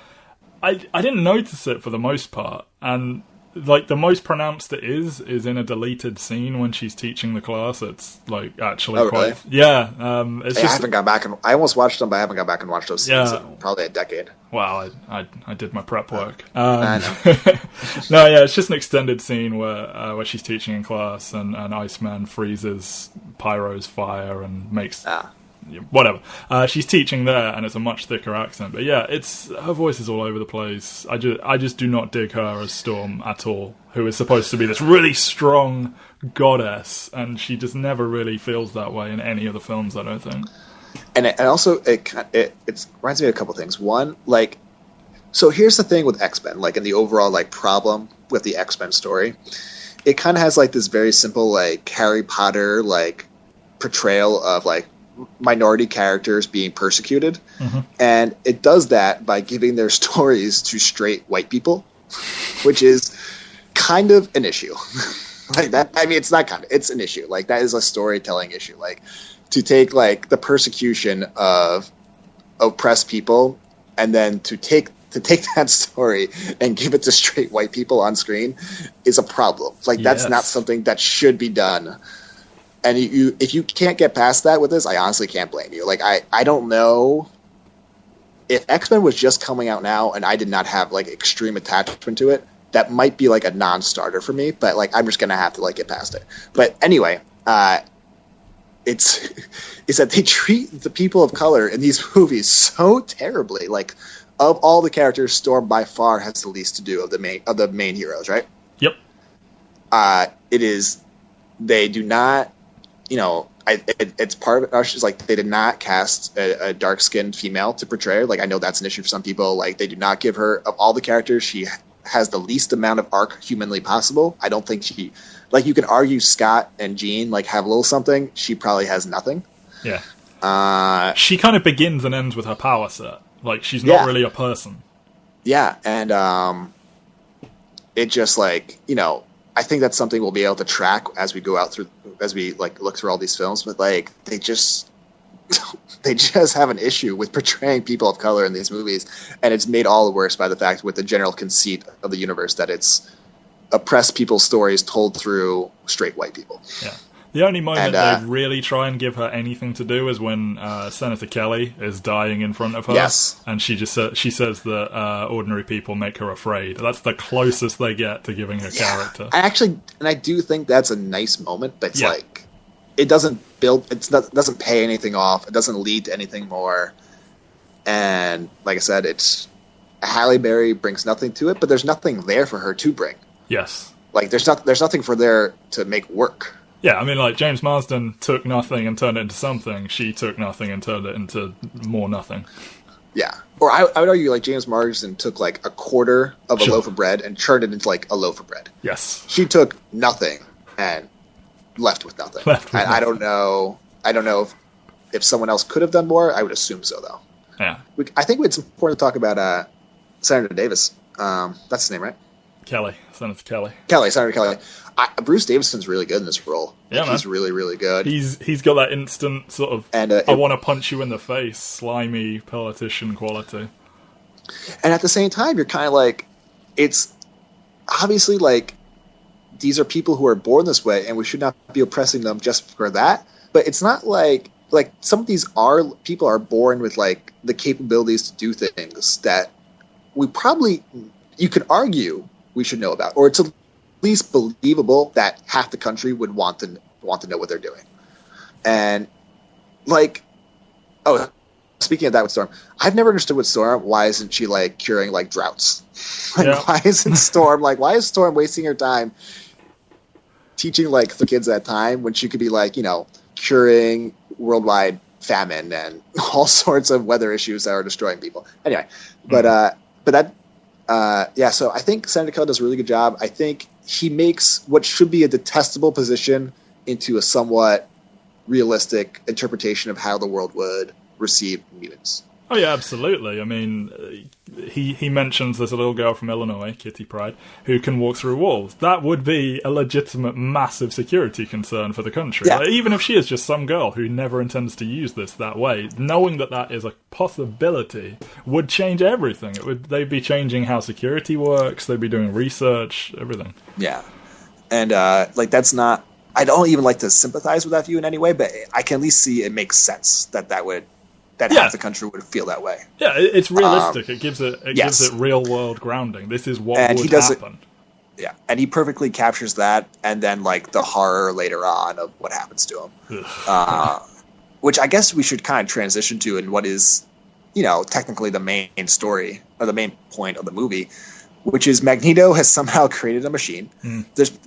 I didn't notice it for the most part, and like the most pronounced it is in a deleted scene when she's teaching the class. It's like actually quite really? Yeah. I haven't gone back, and I almost watched them, but I haven't gone back and watched those scenes in probably a decade. Wow, I did my prep work. I know. No, yeah, it's just an extended scene where she's teaching in class, and Iceman freezes Pyro's fire and makes whatever. She's teaching there, and it's a much thicker accent. But yeah, her voice is all over the place. I just do not dig her as Storm at all, who is supposed to be this really strong goddess, and she just never really feels that way in any of the films, I don't think. And also, it reminds me of a couple things. One, like, so here's the thing with X-Men, like in the overall like problem with the X-Men story, it kind of has like this very simple like Harry Potter like portrayal of like minority characters being persecuted, and it does that by giving their stories to straight white people, which is kind of an issue. Like that, I mean, it's not kind of, it's an issue. Like that is a storytelling issue. Like to take like the persecution of oppressed people and then to take that story and give it to straight white people on screen is a problem. Like that's not something that should be done. And if you can't get past that with this, I honestly can't blame you. Like I don't know if X-Men was just coming out now and I did not have like extreme attachment to it, that might be like a non-starter for me, but like I'm just gonna have to like get past it. But anyway, it's that they treat the people of color in these movies so terribly. Like of all the characters, Storm by far has the least to do of the main heroes, right? Yep. It is. They do not. You know, it's part of it. It's like they did not cast a dark-skinned female to portray her. Like I know that's an issue for some people. Like they do not give her, of all the characters, she has the least amount of arc humanly possible. I don't think she, like you can argue Scott and Jean like have a little something. She probably has nothing. Yeah. She kind of begins and ends with her power set. Like she's not really a person. Yeah, and it just like, you know, I think that's something we'll be able to track as we go out through, as we like look through all these films. But like they just have an issue with portraying people of color in these movies, and it's made all the worse by the fact with the general conceit of the universe that it's oppressed people's stories told through straight white people. Yeah. The only moment they really try and give her anything to do is when Senator Kelly is dying in front of her. Yes. And she says that ordinary people make her afraid. That's the closest they get to giving her character. I do think that's a nice moment, but it's like it doesn't build. It doesn't pay anything off. It doesn't lead to anything more. And like I said, it's Halle Berry brings nothing to it, but there's nothing there for her to bring. Yes. Like there's nothing for there to make work. Yeah, I mean, like, James Marsden took nothing and turned it into something. She took nothing and turned it into more nothing. Yeah. Or I would argue, like, James Marsden took, like, a quarter of a loaf of bread and turned it into, like, a loaf of bread. Yes. She took nothing and left with nothing. I don't know if someone else could have done more. I would assume so, though. Yeah. I think it's important to talk about Senator Davis. That's his name, right? Senator Kelly. Senator Kelly. Bruce Davison's really good in this role. Yeah, man. He's really, really good. He's got that instant sort of, and I want to punch you in the face, slimy politician quality. And at the same time, you're kind of like, it's obviously like, these are people who are born this way, and we should not be oppressing them just for that. But it's not like some of these people are born with like the capabilities to do things that you could argue we should know about, or it's at least believable that half the country would want to know what they're doing. And like, oh, speaking of that with Storm, I've never understood with Storm, why isn't she like curing like droughts? Why isn't Storm why is Storm wasting her time teaching like the kids at that time when she could be like, curing worldwide famine and all sorts of weather issues that are destroying people. Anyway, but so I think Senator Kelly does a really good job. I think he makes what should be a detestable position into a somewhat realistic interpretation of how the world would receive mutants. Oh yeah, absolutely. I mean, he mentions there's a little girl from Illinois, Kitty Pryde, who can walk through walls. That would be a legitimate, massive security concern for the country. Yeah. Like, even if she is just some girl who never intends to use this that way, knowing that is a possibility would change everything. They'd be changing how security works. They'd be doing research, everything. Yeah, and that's not. I don't even like to sympathize with that view in any way, but I can at least see it makes sense that half the country would feel that way. Yeah, it's realistic. It gives it real world grounding. This is what would happen. Yeah, and he perfectly captures that, and then like the horror later on of what happens to him, which I guess we should kind of transition to in what is, technically the main story or the main point of the movie, which is Magneto has somehow created a machine.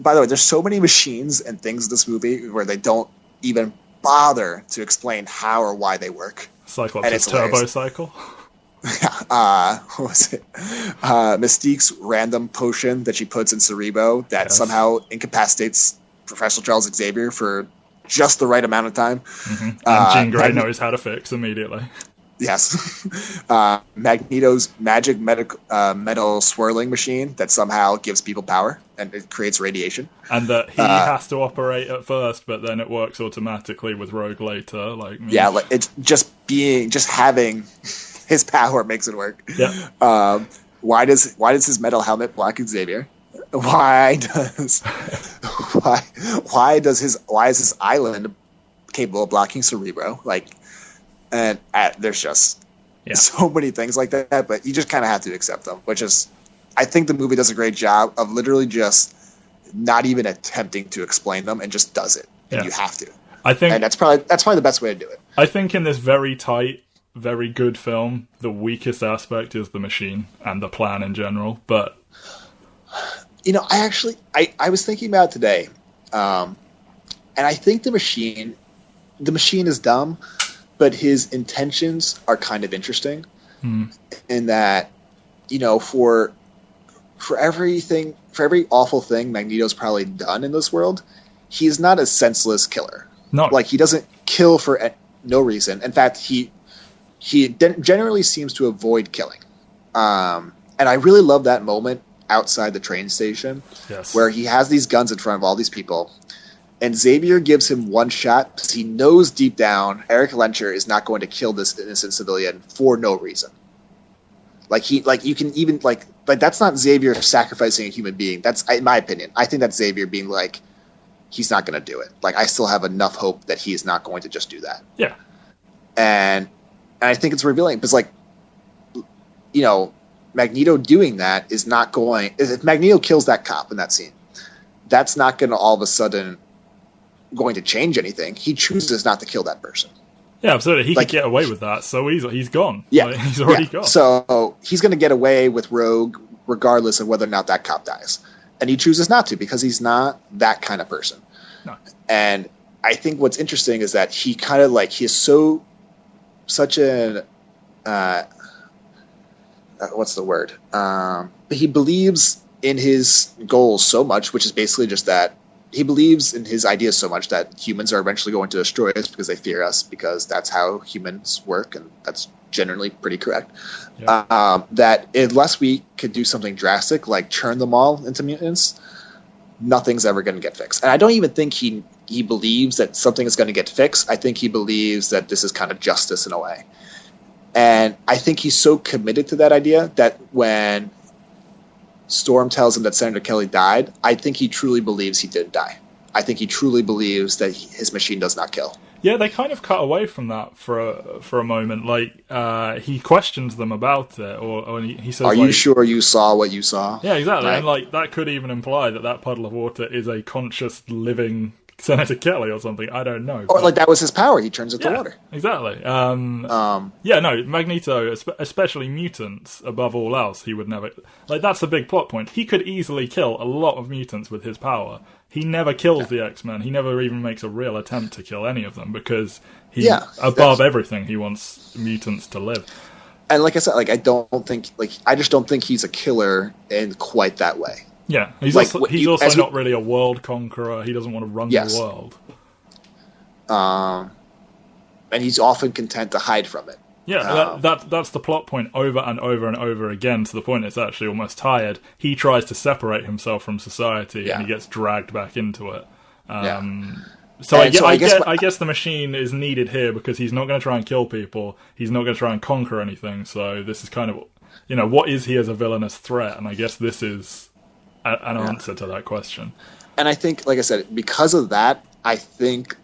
By the way, there's so many machines and things in this movie where they don't even bother to explain how or why they work. Cyclops' turbo cycle. What was it? Mystique's random potion that she puts in Cerebro that somehow incapacitates Professor Charles Xavier for just the right amount of time. Mm-hmm. And Jean Grey knows how to fix immediately. Yes. Magneto's magic metal swirling machine that somehow gives people power and it creates radiation. And that he has to operate at first, but then it works automatically with Rogue later. It's just having his power makes it work. Yeah. Why does his metal helmet block Xavier? Why is his island capable of blocking Cerebro? And there's just so many things like that, but you just kind of have to accept them, which is, I think the movie does a great job of literally just not even attempting to explain them and just does it. And you have to. And that's probably the best way to do it. I think in this very tight, very good film, the weakest aspect is the machine and the plan in general. But I was thinking about it today, and I think the machine is dumb, but his intentions are kind of interesting in that, for every awful thing Magneto's probably done in this world, he's not a senseless killer. No. He doesn't kill for no reason. In fact, he generally seems to avoid killing. And I really love that moment outside the train station where he has these guns in front of all these people. And Xavier gives him one shot because he knows deep down Eric Lencher is not going to kill this innocent civilian for no reason. You can even that's not Xavier sacrificing a human being. That's, in my opinion, I think that's Xavier being like, he's not going to do it. I still have enough hope that he's not going to just do that. Yeah. And I think it's revealing because Magneto doing that is not going. If Magneto kills that cop in that scene, that's not going to all of a sudden going to change anything. He chooses not to kill that person. Yeah, absolutely. He could get away with that so easily. He's gone. Yeah. Like, he's already gone. So he's going to get away with Rogue regardless of whether or not that cop dies. And he chooses not to because he's not that kind of person. No. And I think what's interesting is that he kind of like, he's such an, what's the word? He believes in his goals so much, which is basically just that he believes in his ideas so much that humans are eventually going to destroy us because they fear us, because that's how humans work, and that's generally pretty correct. Yeah. That unless we could do something drastic, like turn them all into mutants, nothing's ever going to get fixed. And I don't even think he believes that something is going to get fixed. I think he believes that this is kind of justice in a way. And I think he's so committed to that idea that when Storm tells him that Senator Kelly died, I think he truly believes he didn't die. I think he truly believes that his machine does not kill. Yeah, they kind of cut away from that for a moment. Like, he questions them about it, or he says, "Are you sure you saw what you saw?" Yeah, exactly. Right? And like that could even imply that puddle of water is a conscious, living Senator Kelly or something. I don't know. Or like that was his power. He turns it to water. Exactly. Yeah, no, Magneto, especially mutants, above all else, he would never... Like, that's a big plot point. He could easily kill a lot of mutants with his power. He never kills the X-Men. He never even makes a real attempt to kill any of them because above everything, he wants mutants to live. And like I said, like I just don't think he's a killer in quite that way. Yeah, he's also not really a world conqueror. He doesn't want to run the world. And he's often content to hide from it. Yeah, that's the plot point over and over and over again, to the point it's actually almost tired. He tries to separate himself from society, and he gets dragged back into it. So I guess the machine is needed here because he's not going to try and kill people. He's not going to try and conquer anything. So this is kind of, what is he as a villainous threat? And I guess this is an answer to that question. And I think, like I said, because of that, I think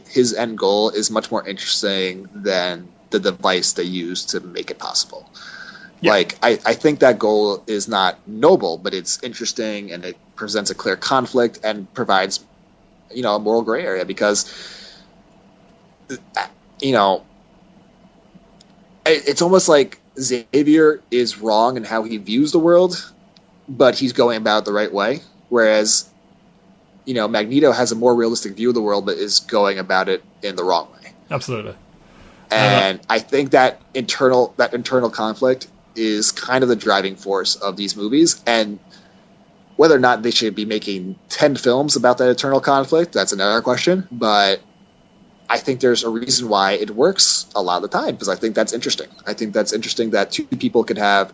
his end goal is much more interesting than the device they use to make it possible. Yeah. Like, I think that goal is not noble, but it's interesting, and it presents a clear conflict and provides, a moral gray area because, it's almost like Xavier is wrong in how he views the world, but he's going about it the right way. Whereas, Magneto has a more realistic view of the world, but is going about it in the wrong way. Absolutely. And I think that internal conflict is kind of the driving force of these movies. And whether or not they should be making 10 films about that internal conflict, that's another question. But I think there's a reason why it works a lot of the time, because I think that's interesting. I think that's interesting that two people could have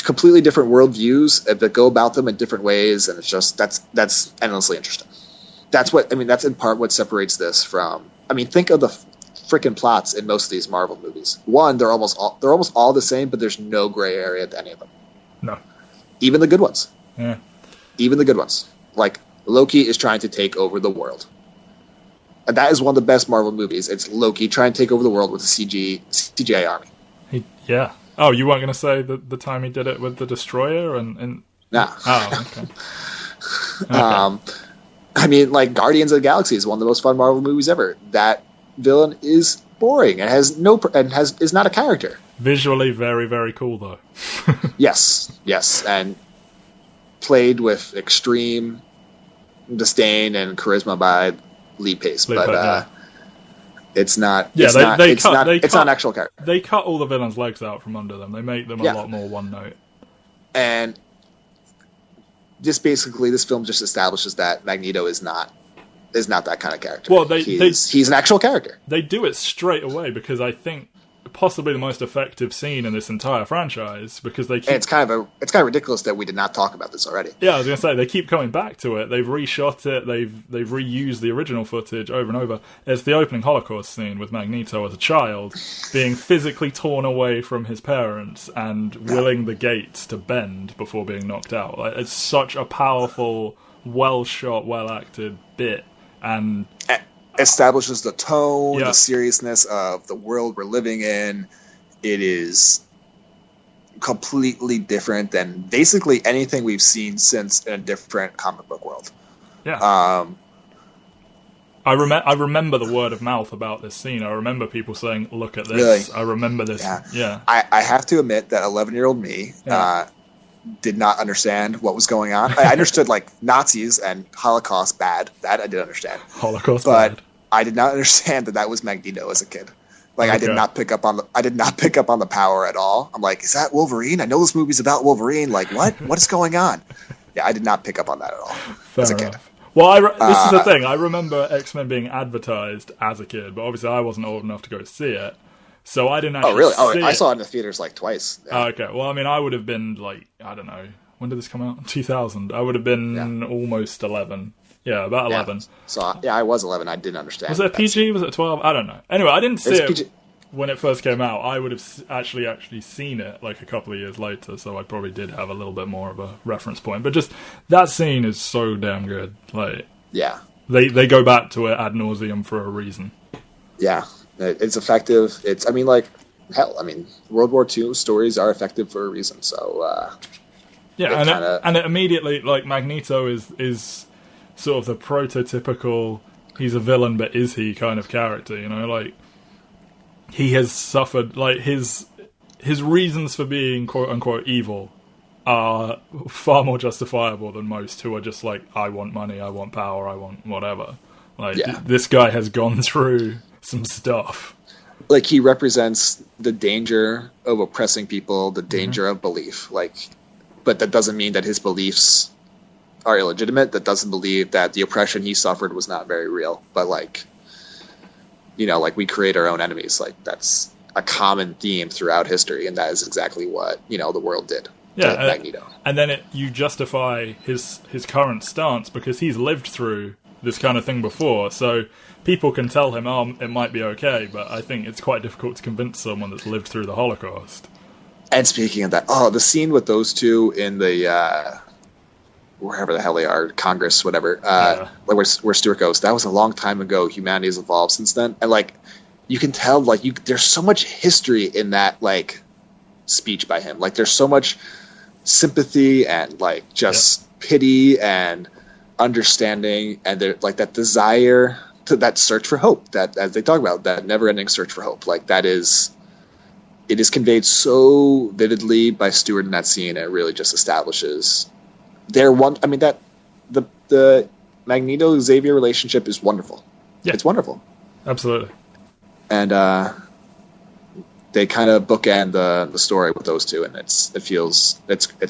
completely different worldviews that go about them in different ways, and it's just that's endlessly interesting. That's in part what separates this from. Think of the freaking plots in most of these Marvel movies. One, they're almost all the same, but there's no gray area to any of them. No, even the good ones. Yeah, even the good ones. Like Loki is trying to take over the world, and that is one of the best Marvel movies. It's Loki trying to take over the world with a CGI army. Yeah. Oh, you weren't going to say the time he did it with the Destroyer and... No. Oh, okay. Like Guardians of the Galaxy is one of the most fun Marvel movies ever. That villain is boring and is not a character. Visually very, very cool though. Yes, and played with extreme disdain and charisma by Lee Pace, it's not. Yeah, it's not an actual character. They cut all the villains' legs out from under them. They make them a lot more one note. And this film just establishes that Magneto is not that kind of character. Well, he's an actual character. They do it straight away because I think possibly the most effective scene in this entire franchise, because they keep... And it's kind of ridiculous that we did not talk about this already. Yeah, I was going to say, they keep coming back to it. They've reshot it. They've reused the original footage over and over. It's the opening Holocaust scene with Magneto as a child being physically torn away from his parents and willing the gates to bend before being knocked out. Like, it's such a powerful, well-shot, well-acted bit. And establishes the tone, the seriousness of the world we're living in. It is completely different than basically anything we've seen since in a different comic book world. Yeah. I remember the word of mouth about this scene. I remember people saying, "Look at this." Really? I remember this. Yeah. I have to admit that 11-year-old me did not understand what was going on. I understood like Nazis and Holocaust bad. That I did understand. Holocaust but bad. I did not understand that was Magneto as a kid. Like I did not pick up on the power at all. I'm like, is that Wolverine? I know this movie's about Wolverine. Like what? What is going on? Yeah, I did not pick up on that at all as a kid. Well, this is the thing. I remember X-Men being advertised as a kid, but obviously I wasn't old enough to go see it, so I didn't actually see it. Oh, really? I saw it in the theaters like twice. Yeah. Okay. Well, I mean, I would have been like, I don't know. When did this come out? 2000. I would have been almost 11. Yeah, about 11. Yeah. So, I was 11. I didn't understand. Was it PG? Was it 12? I don't know. Anyway, I didn't see it when it first came out. I would have actually seen it like a couple of years later, so I probably did have a little bit more of a reference point. But just that scene is so damn good. Like, yeah, they go back to it ad nauseum for a reason. Yeah, it's effective. I mean, World War II stories are effective for a reason. So and it immediately, like, Magneto is sort of the prototypical he's a villain, but is he kind of character, you know, like he has suffered, like his reasons for being quote unquote evil are far more justifiable than most who are just like, I want money, I want power, I want whatever. Like this guy has gone through some stuff. Like he represents the danger of oppressing people, the danger of belief. Like, but that doesn't mean that his beliefs are illegitimate. That doesn't believe that the oppression he suffered was not very real. But like, you know, like we create our own enemies. Like that's a common theme throughout history, and that is exactly what, you know, the world did. Yeah, to Magneto. And then you justify his current stance because he's lived through this kind of thing before. So people can tell him, oh, it might be okay, but I think it's quite difficult to convince someone that's lived through the Holocaust. And speaking of that, the scene with those two in the wherever the hell they are, Congress, whatever, like where Stuart goes, that was a long time ago. Humanity has evolved since then, and like you can tell, like there's so much history in that like speech by him. Like there's so much sympathy and like just pity and understanding, and there like that desire to that search for hope, that as they talk about, that never-ending search for hope. Like it is conveyed so vividly by Stewart in that scene. It really just establishes their one. I mean, that the Magneto Xavier relationship is wonderful. Yeah, it's wonderful. Absolutely. And they kind of bookend the story with those two, and it's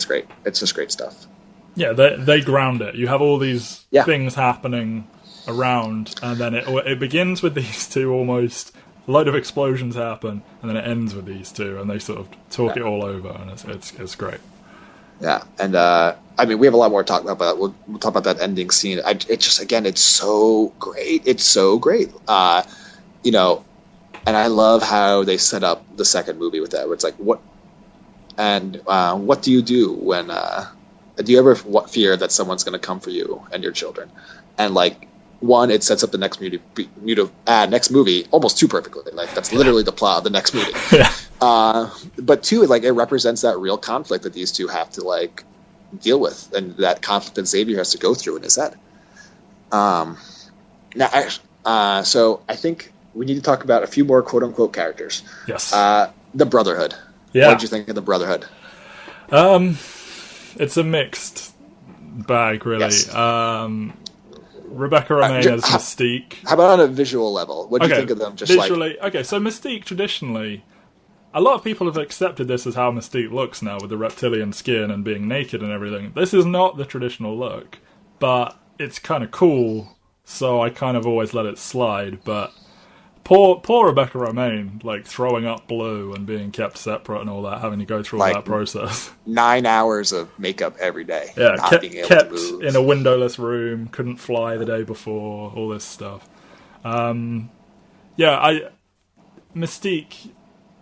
great. It's just great stuff. Yeah, they ground it. You have all these things happening around, and then it begins with these two almost. A load of explosions happen, and then it ends with these two, and they sort of talk it all over, and it's great. Yeah, and I mean, we have a lot more to talk about, but we'll talk about that ending scene. It's so great. It's so great. You know, and I love how they set up the second movie with that, where it's like, what do you do when do you ever fear that someone's going to come for you and your children? And like, one, it sets up the next movie almost too perfectly. Like that's literally the plot of the next movie. But two, it represents that real conflict that these two have to like deal with, and that conflict that Xavier has to go through in his head. So I think we need to talk about a few more quote unquote characters. Yes. The Brotherhood. Yeah. What did you think of the Brotherhood? It's a mixed bag, really. Yes. Rebecca Romijn as Mystique. How about on a visual level? What do you think of them? Just visually, so Mystique traditionally, a lot of people have accepted this as how Mystique looks now, with the reptilian skin and being naked and everything. This is not the traditional look, but it's kind of cool, so I kind of always let it slide. But poor Rebecca Romijn, like throwing up blue and being kept separate and all that, having to go through all that process. 9 hours of makeup every day. Yeah, kept in a windowless room, couldn't fly the day before, all this stuff. Mystique,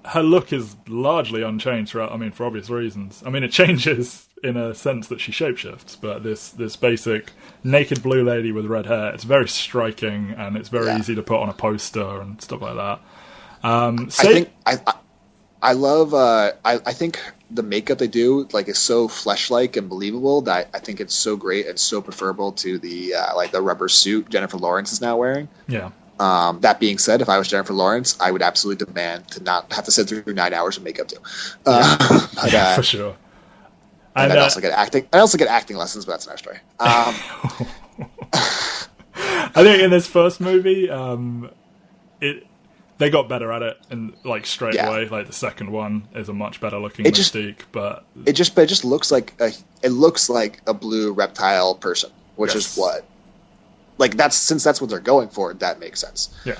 her look is largely unchanged throughout, I mean, for obvious reasons. I mean, it changes in a sense that she shapeshifts, but this basic naked blue lady with red hair, it's very striking, and it's very easy to put on a poster and stuff like that. I love. I think the makeup they do like is so flesh-like and believable that I think it's so great and so preferable to the like the rubber suit Jennifer Lawrence is now wearing. Yeah. That being said, if I was Jennifer Lawrence, I would absolutely demand to not have to sit through 9 hours of makeup too. Yeah, for sure. And I'd also get acting. I also get acting lessons, but that's another story. I think in this first movie, they got better at it, and like straight away, like the second one is a much better looking Mystique. But it just looks like a blue reptile person, which is what. Like that's what they're going for. That makes sense. Yeah.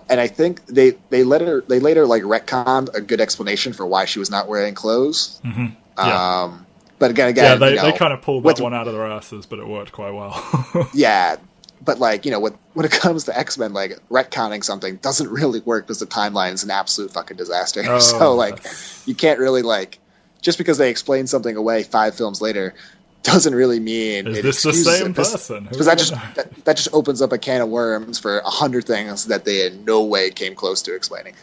And I think they later like retconned a good explanation for why she was not wearing clothes. Mm-hmm. Yeah. But again, they kind of pulled that one out of their asses, but it worked quite well. Yeah, but like when it comes to X-Men, like retconning something doesn't really work because the timeline is an absolute fucking disaster. Oh, so like you can't really like just because they explain something away 5 films later. Doesn't really mean is this the same person? Because that just opens up a can of worms for 100 things that they in no way came close to explaining.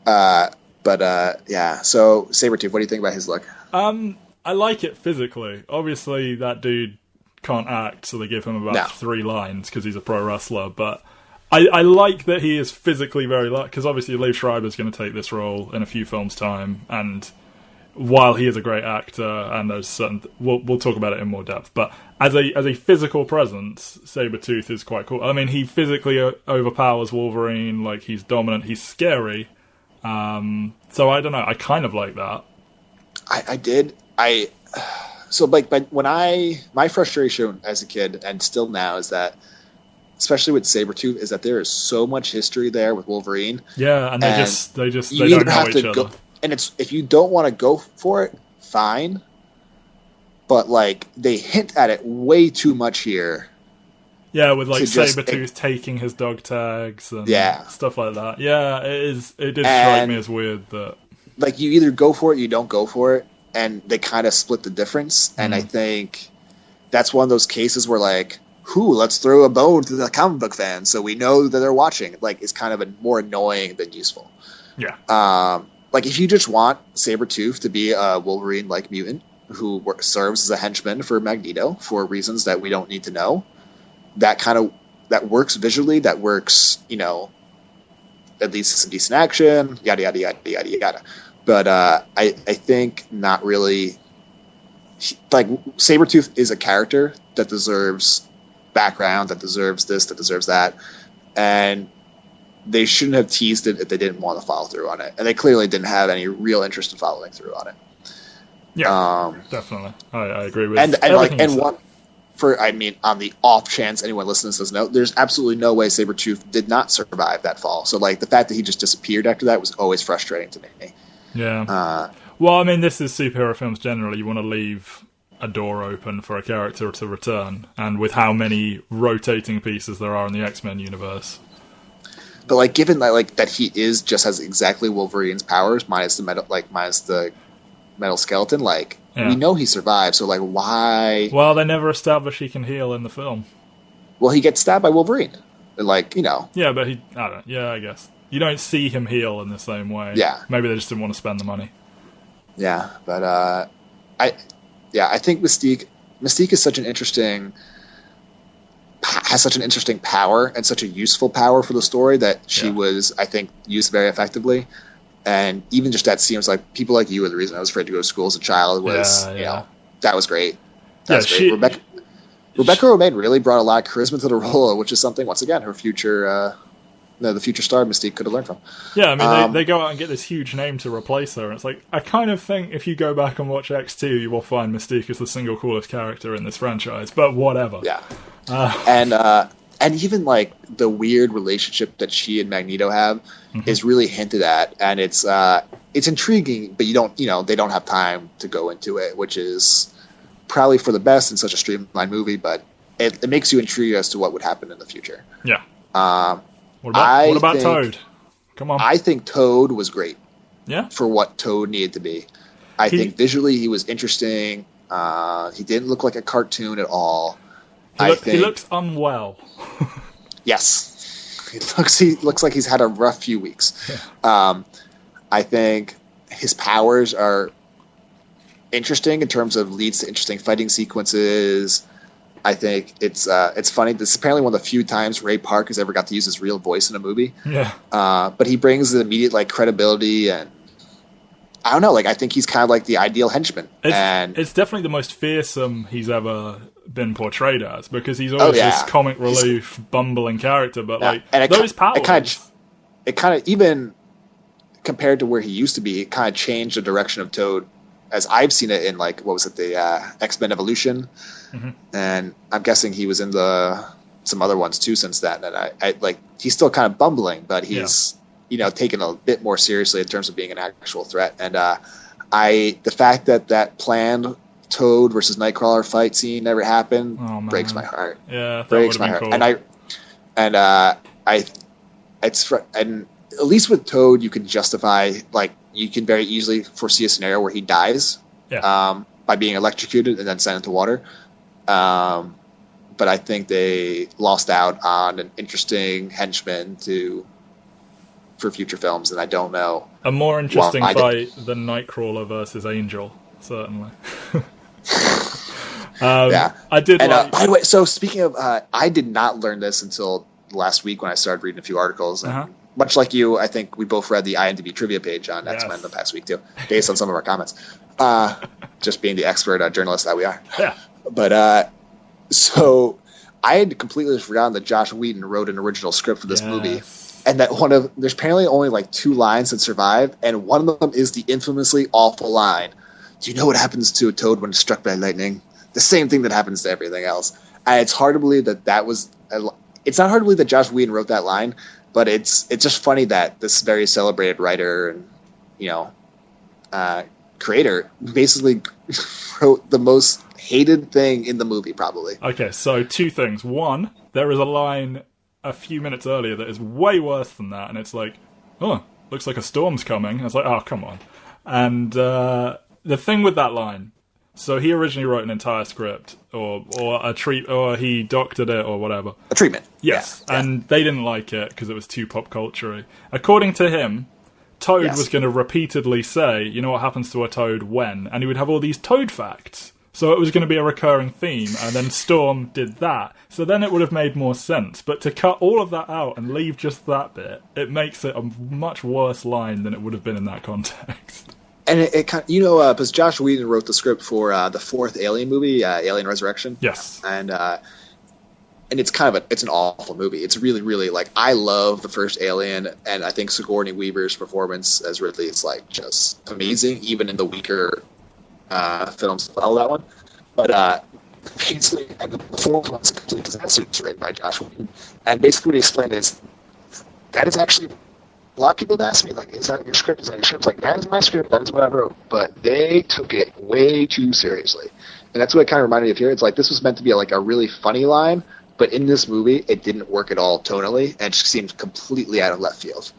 Yeah. So Sabretooth, what do you think about his look? I like it physically. Obviously, that dude can't act, so they give him about 3 lines because he's a pro wrestler. But I like that he is physically very large because obviously Liev Schreiber's going to take this role in a few films' time, and while he is a great actor, and there's certain we'll talk about it in more depth, but as a physical presence, Sabretooth is quite cool. I mean, he physically overpowers Wolverine. Like, he's dominant, he's scary. So I don't know. I kind of like that. So like, but when my frustration as a kid and still now is that, especially with Sabretooth, is that there is so much history there with Wolverine. Yeah, and they don't know each other. And if you don't want to go for it, fine. But like they hint at it way too much here. Yeah, with like Sabretooth taking his dog tags and stuff like that. Yeah, it did strike me as weird that like you either go for it, you don't go for it, and they kind of split the difference. And I think that's one of those cases where like, let's throw a bone to the comic book fans so we know that they're watching. Like, it's kind of more annoying than useful. Yeah. Like, if you just want Sabretooth to be a Wolverine-like mutant who serves as a henchman for Magneto for reasons that we don't need to know, that works visually, that works, at least some decent action, yada, yada, yada, yada, yada. But I think not really. Like, Sabretooth is a character that deserves background, that deserves this, that deserves that. And they shouldn't have teased it if they didn't want to follow through on it. And they clearly didn't have any real interest in following through on it. Yeah, definitely. I agree with on the off chance anyone listening says no, there's absolutely no way Sabretooth did not survive that fall. So like the fact that he just disappeared after that was always frustrating to me. Yeah. Well, I mean, this is superhero films generally. You want to leave a door open for a character to return, and with how many rotating pieces there are in the X-Men universe. But like, given that he has exactly Wolverine's powers minus the metal skeleton, we know he survived. So like, why? Well, they never establish he can heal in the film. Well, he gets stabbed by Wolverine, Yeah, but I don't. Yeah, I guess you don't see him heal in the same way. Yeah, maybe they just didn't want to spend the money. Yeah, but I think Mystique is such an interesting. Has such an interesting power and such a useful power for the story that she was, I think, used very effectively. And even just that seems like people like you were the reason I was afraid to go to school as a child was, that was great. Great. Rebecca Romijn really brought a lot of charisma to the role, which is something, once again, her future, the future star Mystique could have learned from. Yeah, I mean, they go out and get this huge name to replace her, and it's like, I kind of think if you go back and watch X2, you will find Mystique is the single coolest character in this franchise, but whatever. Yeah. And even like the weird relationship that she and Magneto have is really hinted at, and it's intriguing, but they don't have time to go into it, which is probably for the best in such a streamlined movie, but it makes you intrigued as to what would happen in the future. Yeah. What about Toad? Come on. I think Toad was great. Yeah. For what Toad needed to be. I think visually he was interesting. He didn't look like a cartoon at all. He looks unwell. Yes, he looks like he's had a rough few weeks. Yeah. I think his powers are interesting in terms of leads to interesting fighting sequences. I think it's funny. This is apparently one of the few times Ray Park has ever got to use his real voice in a movie. Yeah. But he brings the immediate like credibility, and I don't know. Like I think he's kind of like the ideal henchman. It's definitely the most fearsome he's ever been portrayed as, because he's always this comic relief, bumbling character. But those powers, it kind of even compared to where he used to be, it kind of changed the direction of Toad, as I've seen it in like the X-Men Evolution, and I'm guessing he was in some other ones too since then. And I like he's still kind of bumbling, but he's taken a bit more seriously in terms of being an actual threat. And the fact that planned Toad versus Nightcrawler fight scene never happened breaks my heart. Yeah, that breaks my heart. Cool. And at least with Toad, you can justify, like, you can very easily foresee a scenario where he dies by being electrocuted and then sent into water. But I think they lost out on an interesting henchman for future films, and I don't know. A more interesting fight than Nightcrawler versus Angel, certainly. I did. And by the way, so speaking of, I did not learn this until last week when I started reading a few articles. And much like you, I think we both read the IMDb trivia page on X-Men the past week too, based on some of our comments. Just being the expert journalist that we are. Yeah. But so I had completely forgotten that Josh Whedon wrote an original script for this movie, and that there's apparently only like 2 lines that survive, and one of them is the infamously awful line. Do you know what happens to a toad when struck by lightning? The same thing that happens to everything else. And it's hard to believe that was. It's not hard to believe that Josh Whedon wrote that line. But it's just funny that this very celebrated writer and creator basically wrote the most hated thing in the movie, probably. Okay, so 2 things. One, there is a line a few minutes earlier that is way worse than that, and it's like, oh, looks like a storm's coming. And it's like, oh, come on. And the thing with that line, so he originally wrote an entire script, or he doctored it, or whatever. A treatment. Yes, and they didn't like it because it was too pop culture-y. According to him, Toad was going to repeatedly say, you know what happens to a toad when? And he would have all these toad facts. So it was going to be a recurring theme, and then Storm did that. So then it would have made more sense. But to cut all of that out and leave just that bit, it makes it a much worse line than it would have been in that context. And it kind of, because Josh Whedon wrote the script for the 4th Alien movie, Alien Resurrection. Yes. And it's kind of it's an awful movie. It's really, really, like, I love the first Alien, and I think Sigourney Weaver's performance as Ridley is, like, just amazing, even in the weaker films that follow that one. But basically, the performance was complete disaster. It's written by Josh Whedon. And basically what he explained is that is actually... A lot of people have asked me, like, is that your script? Is that your script? Like, that is my script. That is what I wrote. But they took it way too seriously. And that's what it kind of reminded me of here. It's like this was meant to be a really funny line, but in this movie, it didn't work at all tonally, and it just seemed completely out of left field.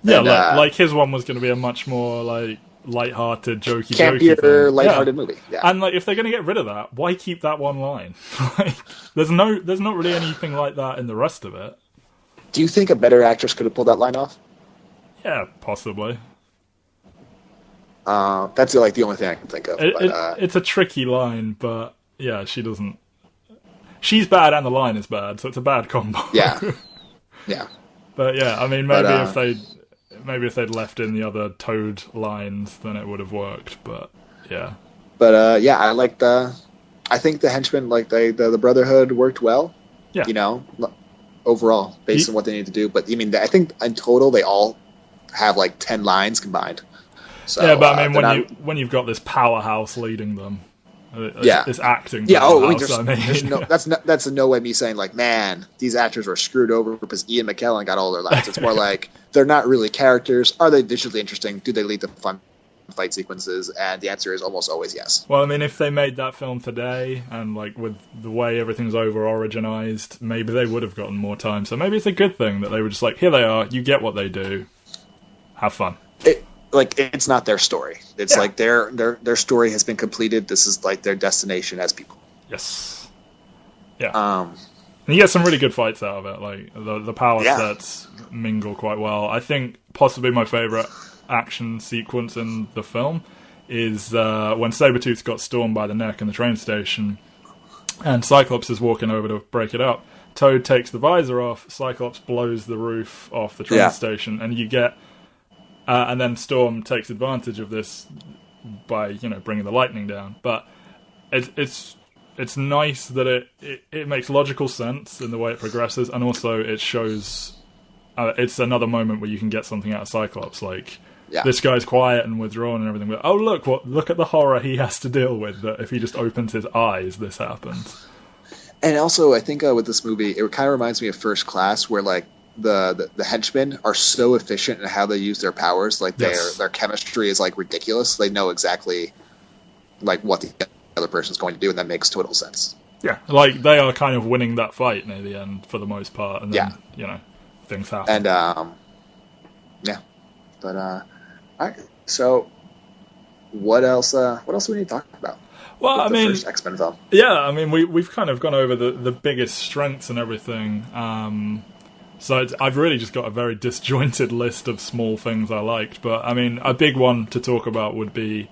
Yeah, and, like his one was going to be a much more, like, light-hearted, jokey campier, light-hearted movie. Yeah. And, like, if they're going to get rid of that, why keep that one line? Like, there's not really anything like that in the rest of it. Do you think a better actress could have pulled that line off? Yeah, possibly. That's like the only thing I can think of. It's a tricky line, but yeah, she doesn't. She's bad and the line is bad, so it's a bad combo. Yeah, yeah. But yeah, I mean, maybe if they'd left in the other Toad lines, then it would have worked. But yeah. But I think the henchmen, like the Brotherhood, worked well. Yeah. Overall, based on what they need to do. But I mean, I think in total they all have like 10 lines combined. So, yeah, but I mean, when you've got this powerhouse leading them, this acting. Yeah, that's in no way me saying like, man, these actors were screwed over because Ian McKellen got all their lines. It's more like they're not really characters. Are they visually interesting? Do they lead to fun fight sequences? And the answer is almost always yes. Well, I mean, if they made that film today and like with the way everything's over originized, maybe they would have gotten more time. So maybe it's a good thing that they were just like, here they are, you get what they do, have fun. It's not their story. It's like their story has been completed. This is like their destination as people. Yes. Yeah. And you get some really good fights out of it. Like the power sets mingle quite well. I think possibly my favorite action sequence in the film is when Sabretooth got stormed by the neck in the train station, and Cyclops is walking over to break it up. Toad takes the visor off, Cyclops blows the roof off the train station, and you get... and then Storm takes advantage of this by, bringing the lightning down. But it's nice that it makes logical sense in the way it progresses, and also it shows... it's another moment where you can get something out of Cyclops, like... Yeah. This guy's quiet and withdrawn and everything. But, oh, look at the horror he has to deal with, that if he just opens his eyes, this happens. And also, I think with this movie, it kind of reminds me of First Class, where, like, the henchmen are so efficient in how they use their powers. Like, their chemistry is, like, ridiculous. They know exactly, like, what the other person's going to do, and that makes total sense. Yeah, like, they are kind of winning that fight near the end, for the most part. And then, things happen. And, yeah. But, all right, so what else do we need to talk about? Well, I mean, first X-Men film. Yeah, I mean, we've kind of gone over the biggest strengths and everything. So I've really just got a very disjointed list of small things I liked. But, I mean, a big one to talk about would be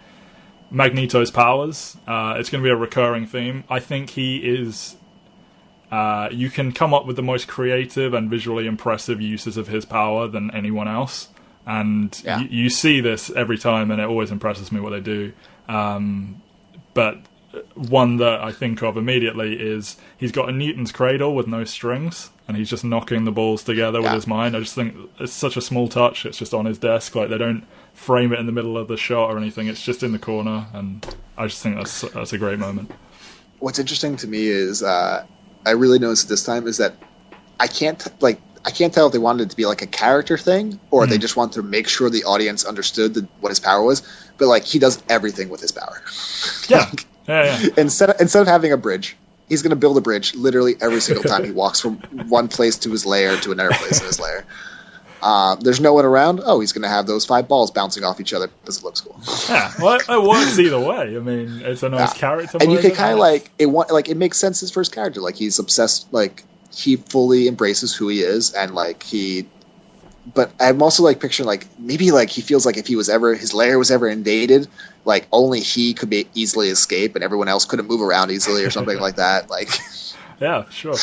Magneto's powers. It's going to be a recurring theme. I think he is... you can come up with the most creative and visually impressive uses of his power than anyone else. And you see this every time, and it always impresses me what they do. But one that I think of immediately is he's got a Newton's cradle with no strings, and he's just knocking the balls together with his mind. I just think it's such a small touch. It's just on his desk. Like, they don't frame it in the middle of the shot or anything. It's just in the corner, and I just think that's a great moment. What's interesting to me is I really noticed this time is that I can't tell if they wanted it to be like a character thing or they just wanted to make sure the audience understood what his power was. But, like, he does everything with his power. Yeah. Instead of having a bridge, he's going to build a bridge literally every single time he walks from one place to his lair to another place in his lair. There's no one around. Oh, he's going to have those 5 balls bouncing off each other because it looks cool. Yeah, well, it works either way. I mean, it's a nice character. And you can kind of it makes sense as first character. Like, he's obsessed, like, he fully embraces who he is, and but I'm also like picturing like maybe like he feels like if his lair was ever invaded, like only he could be easily escape and everyone else couldn't move around easily or something like that. Like, yeah, sure.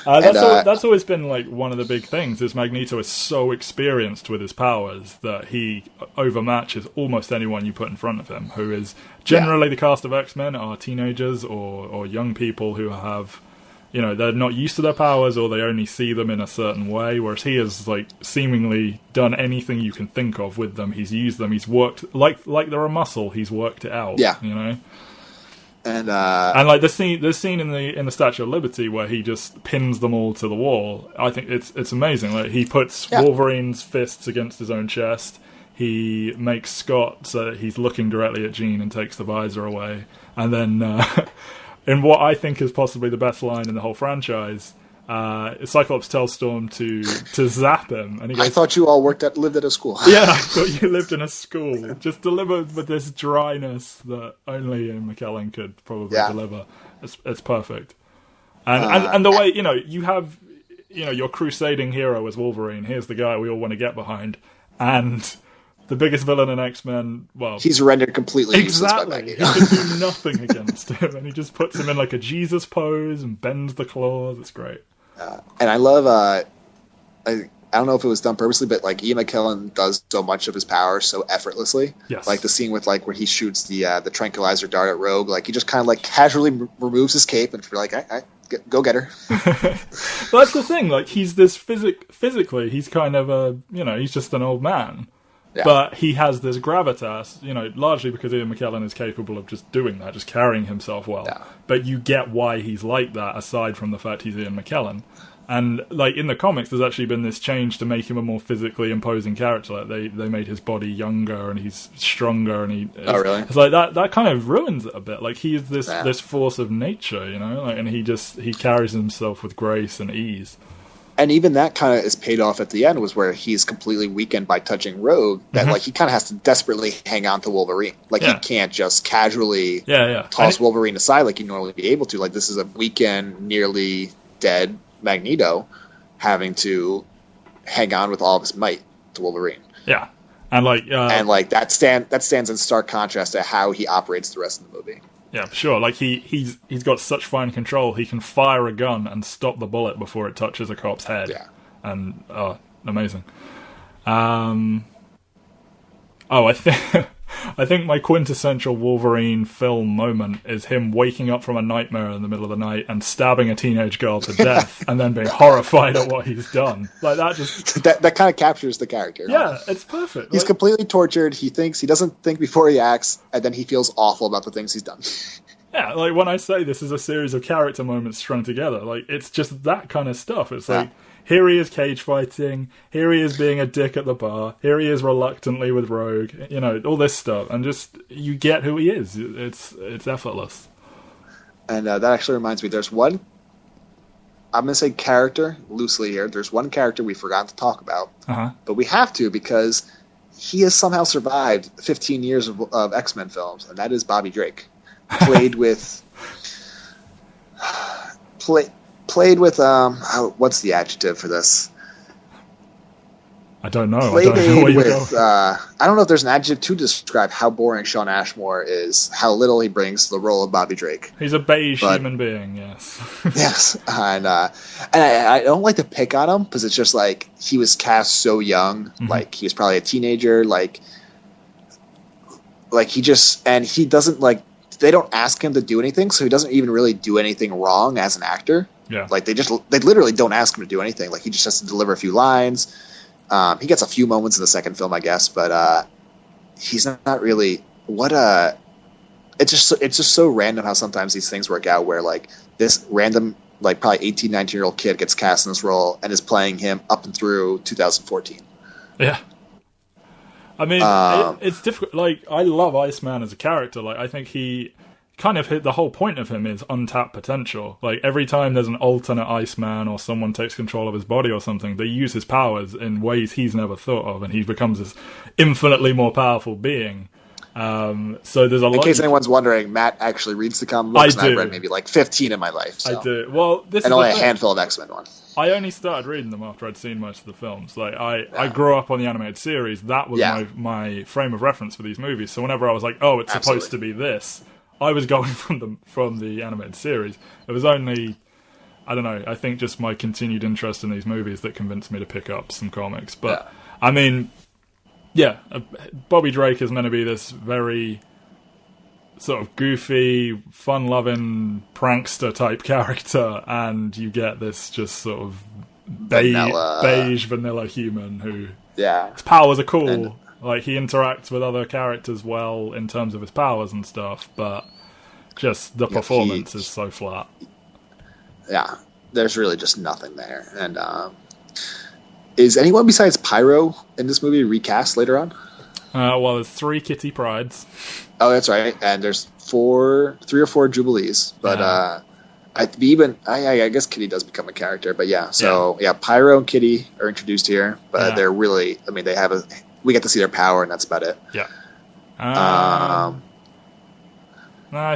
That's always been like one of the big things is Magneto is so experienced with his powers that he overmatches almost anyone you put in front of him, who is generally the cast of X-Men are teenagers or young people who have, they're not used to their powers or they only see them in a certain way, whereas he has, like, seemingly done anything you can think of with them. He's used them. He's worked, like they're a muscle, he's worked it out, And like the scene in the Statue of Liberty where he just pins them all to the wall, I think it's amazing. Like, he puts Wolverine's fists against his own chest. He makes Scott so that he's looking directly at Jean and takes the visor away. And then... in what I think is possibly the best line in the whole franchise, Cyclops tells Storm to zap him, and he goes, "I thought you all lived at a school." Yeah, I thought you lived in a school. Just delivered with this dryness that only Ian McKellen could probably deliver. It's perfect, and the way you have your crusading hero as Wolverine. Here's the guy we all want to get behind, and the biggest villain in X-Men, well... he's rendered completely exactly. He can do nothing against him, and he just puts him in like a Jesus pose and bends the claws. It's great. And I love... I don't know if it was done purposely, but like Ian McKellen does so much of his power so effortlessly. Yes. Like the scene with like where he shoots the tranquilizer dart at Rogue. Like he just kind of like casually removes his cape and you're like, go get her. Well, that's the thing. Like he's this physically, he's kind of he's just an old man. Yeah. But he has this gravitas, largely because Ian McKellen is capable of just doing that, just carrying himself well. Yeah. But you get why he's like that, aside from the fact he's Ian McKellen. And, like, in the comics, there's actually been this change to make him a more physically imposing character. Like, they made his body younger, and he's stronger, and oh, really? It's like, that kind of ruins it a bit. Like, he is this force of nature, and he carries himself with grace and ease. And even that kind of is paid off at the end, was where he's completely weakened by touching Rogue. That like he kind of has to desperately hang on to Wolverine. Like he can't just casually toss Wolverine aside like he'd normally be able to. Like this is a weakened, nearly dead Magneto having to hang on with all of his might to Wolverine. Yeah, And that stands in stark contrast to how he operates the rest of the movie. Yeah, for sure. Like he's got such fine control. He can fire a gun and stop the bullet before it touches a cop's head. Yeah, and amazing. I think my quintessential Wolverine film moment is him waking up from a nightmare in the middle of the night and stabbing a teenage girl to death, and then being horrified at what he's done. Like that just that kind of captures the character. Yeah, it's perfect. He's completely tortured. He doesn't think before he acts, and then he feels awful about the things he's done. Yeah, like when I say this is a series of character moments strung together, like it's just that kind of stuff. It's like, here he is cage fighting, here he is being a dick at the bar, here he is reluctantly with Rogue, all this stuff, and just you get who he is. It's effortless. And that actually reminds me, there's one, I'm going to say character loosely here, there's one character we forgot to talk about, but we have to because he has somehow survived 15 years of X-Men films, and that is Bobby Drake. Played with what's the adjective for this? I don't know. I don't know if there's an adjective to describe how boring Shawn Ashmore is, how little he brings to the role of Bobby Drake. He's a beige human being, yes. Yes, and I don't like to pick on him because it's just like he was cast so young, like he was probably a teenager, like he doesn't like. They don't ask him to do anything, so he doesn't even really do anything wrong as an actor. Yeah. Like they literally don't ask him to do anything. Like he just has to deliver a few lines. He gets a few moments in the second film, I guess, but he's not really it's just so random how sometimes these things work out where like this random, like probably 18, 19-year-old kid gets cast in this role and is playing him up and through 2014. Yeah. I mean, it's difficult. Like, I love Iceman as a character. Like, I think he kind of hit the whole point of him is untapped potential. Like, every time there's an alternate Iceman or someone takes control of his body or something, they use his powers in ways he's never thought of, and he becomes this infinitely more powerful being. So there's a lot. In case anyone's wondering, Matt actually reads the comic books, and I've read maybe like 15 in my life. So. I do. Well, and only a handful of X-Men ones. I only started reading them after I'd seen most of the films. Like I grew up on the animated series. That was my frame of reference for these movies. So whenever I was like, oh, it's supposed to be this, I was going from the animated series. It was only, I don't know, I think just my continued interest in these movies that convinced me to pick up some comics. But I mean, Bobby Drake is meant to be this very sort of goofy, fun-loving prankster type character, and you get this just sort of beige vanilla human who his powers are cool. And like he interacts with other characters well in terms of his powers and stuff, but just the performance is so flat. Yeah, there's really just nothing there. And is anyone besides Pyro in this movie recast later on? Well, there's 3 Kitty Prydes. Oh, that's right. And there's 3 or 4 Jubilees. But I guess Kitty does become a character. But Pyro and Kitty are introduced here. But they're really, I mean, we get to see their power, and that's about it. Yeah. I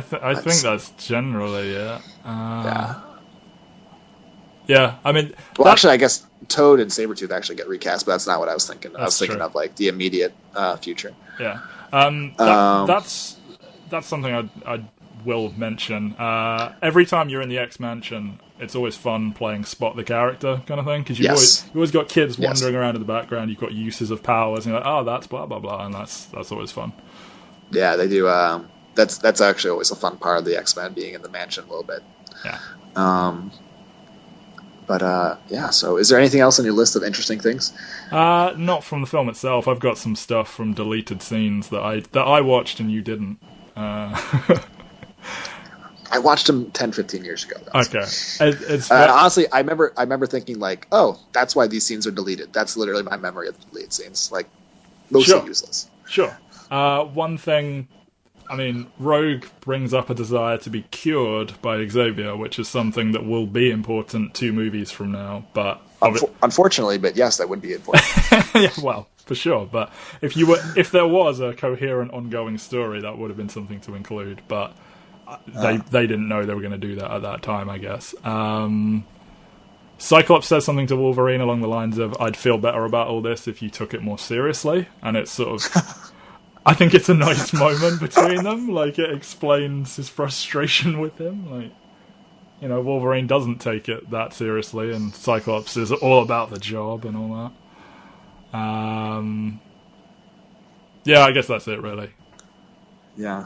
think that's generally it. Yeah, I mean... Well, actually, I guess Toad and Sabretooth actually get recast, but that's not what I was thinking. I was thinking of, like, the immediate future. Yeah. That's something I will mention. Every time you're in the X-Mansion, it's always fun playing Spot the Character kind of thing, because you've always got kids wandering around in the background, you've got uses of powers, and you're like, oh, that's blah, blah, blah, and that's always fun. Yeah, they do. That's actually always a fun part of the X-Men, being in the mansion a little bit. Yeah. So is there anything else on your list of interesting things? Not from the film itself. I've got some stuff from deleted scenes that I watched and you didn't. I watched them 10, 15 years ago. Okay. Honestly, I remember thinking like, oh, that's why these scenes are deleted. That's literally my memory of the deleted scenes. Like, mostly useless. Sure. One thing... I mean, Rogue brings up a desire to be cured by Xavier, which is something that will be important 2 movies from now. But unfortunately, but yes, that would be important. Yeah, well, for sure. But if there was a coherent, ongoing story, that would have been something to include. But they didn't know they were going to do that at that time, I guess. Cyclops says something to Wolverine along the lines of, "I'd feel better about all this if you took it more seriously," and it's sort of, I think it's a nice moment between them. Like, it explains his frustration with him. Like, you know, Wolverine doesn't take it that seriously, and Cyclops is all about the job and all that. Yeah, I guess that's it, really. Yeah.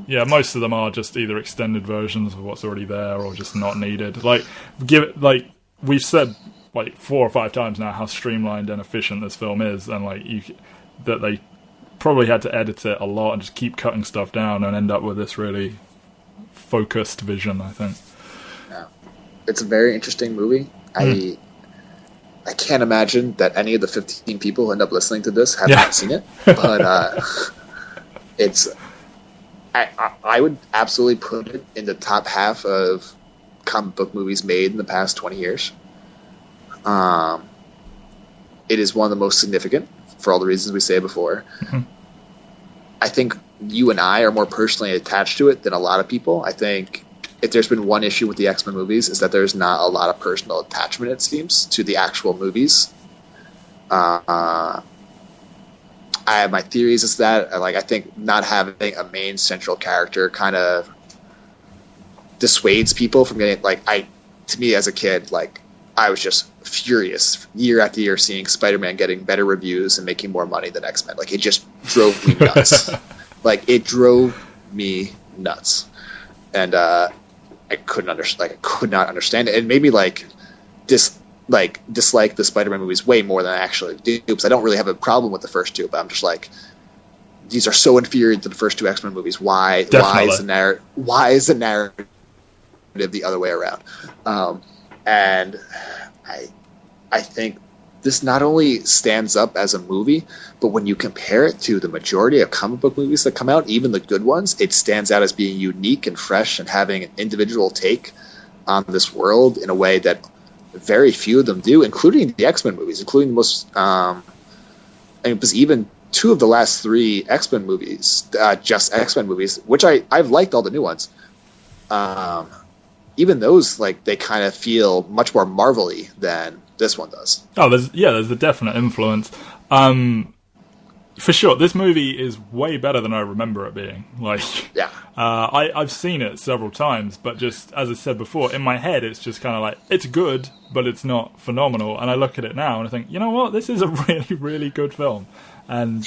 Yeah, most of them are just either extended versions of what's already there or just not needed. Like, we've said like 4 or 5 times now how streamlined and efficient this film is, and like that they probably had to edit it a lot and just keep cutting stuff down and end up with this really focused vision, I think. Yeah. It's a very interesting movie. I can't imagine that any of the 15 people who end up listening to this have not seen it, but it's. I would absolutely put it in the top half of comic book movies made in the past 20 years. It is one of the most significant for all the reasons we say before. Mm-hmm. I think you and I are more personally attached to it than a lot of people. I think if there's been one issue with the X-Men movies is that there's not a lot of personal attachment, it seems, to the actual movies. I have my theories as that. Like, I think not having a main central character kind of dissuades people from getting, like, to me as a kid, like, I was just furious year after year seeing Spider-Man getting better reviews and making more money than X-Men. Like, it just drove me nuts. Like, it drove me nuts. And I could not understand it. It made me dislike the Spider-Man movies way more than I actually do, because I don't really have a problem with the first two, but I'm just like, these are so inferior to the first two X-Men movies. Why is the narrative the other way around? And I think this not only stands up as a movie, but when you compare it to the majority of comic book movies that come out, even the good ones, it stands out as being unique and fresh and having an individual take on this world in a way that very few of them do, including the X-Men movies, including the most, because even 2 of the last 3 X-Men movies, just X-Men movies, which I've liked all the new ones, even those, like, they kind of feel much more Marvel-y than this one does. Oh, there's a definite influence. For sure, this movie is way better than I remember it being. Like, yeah. I've seen it several times, but just, as I said before, in my head, it's just kind of like, it's good, but it's not phenomenal. And I look at it now and I think, you know what, this is a really, really good film. And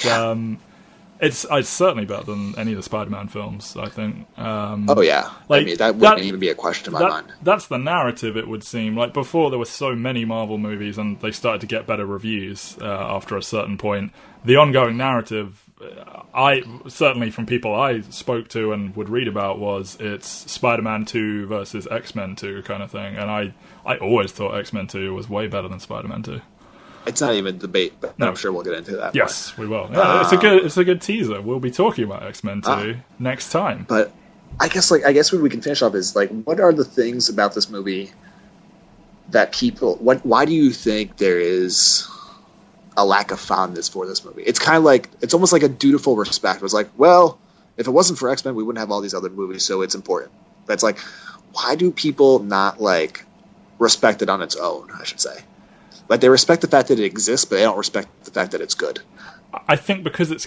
it's certainly better than any of the Spider-Man films, I think. Oh, yeah. Like, I mean, that wouldn't even be a question in my mind. That's the narrative, it would seem. Like, before, there were so many Marvel movies, and they started to get better reviews after a certain point. The ongoing narrative, certainly from people I spoke to and would read about, was it's Spider-Man 2 versus X-Men 2 kind of thing. And I always thought X-Men 2 was way better than Spider-Man 2. It's not even a debate, but no. I'm sure we'll get into that. Yes, we will. Yeah, it's a good teaser. We'll be talking about X-Men 2 next time. But I guess what we can finish off is, like, what are the things about this movie that people? Why do you think there is a lack of fondness for this movie? It's kind of like, it's almost like a dutiful respect. It was like, well, if it wasn't for X-Men, we wouldn't have all these other movies, so it's important. But it's like, why do people not, like, respect it on its own, I should say? Like, they respect the fact that it exists, but they don't respect the fact that it's good. I think because it's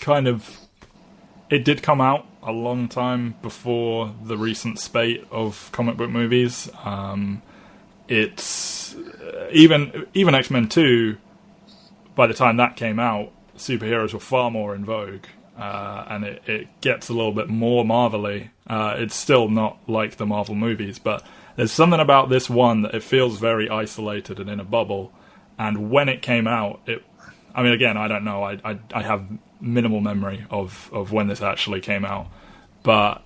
it did come out a long time before the recent spate of comic book movies. It's even X-Men 2, by the time that came out, superheroes were far more in vogue, and it gets a little bit more Marvel-y. It's still not like the Marvel movies, but there's something about this one that it feels very isolated and in a bubble. And when it came out, I mean, again, I don't know. I have minimal memory of when this actually came out. But,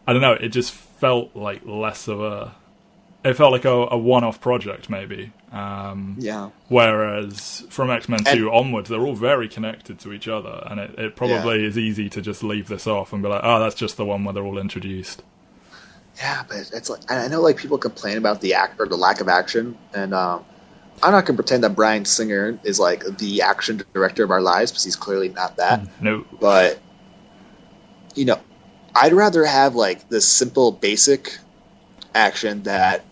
I don't know, it just felt like less of a... It felt like a one-off project, maybe. Yeah. Whereas, from X-Men 2 onwards, they're all very connected to each other. And it probably is easy to just leave this off and be like, oh, that's just the one where they're all introduced. Yeah, but it's like... I know, like, people complain about the lack of action, and... I'm not going to pretend that Bryan Singer is, like, the action director of our lives, because he's clearly not that. No. But, you know, I'd rather have, like, this simple, basic action that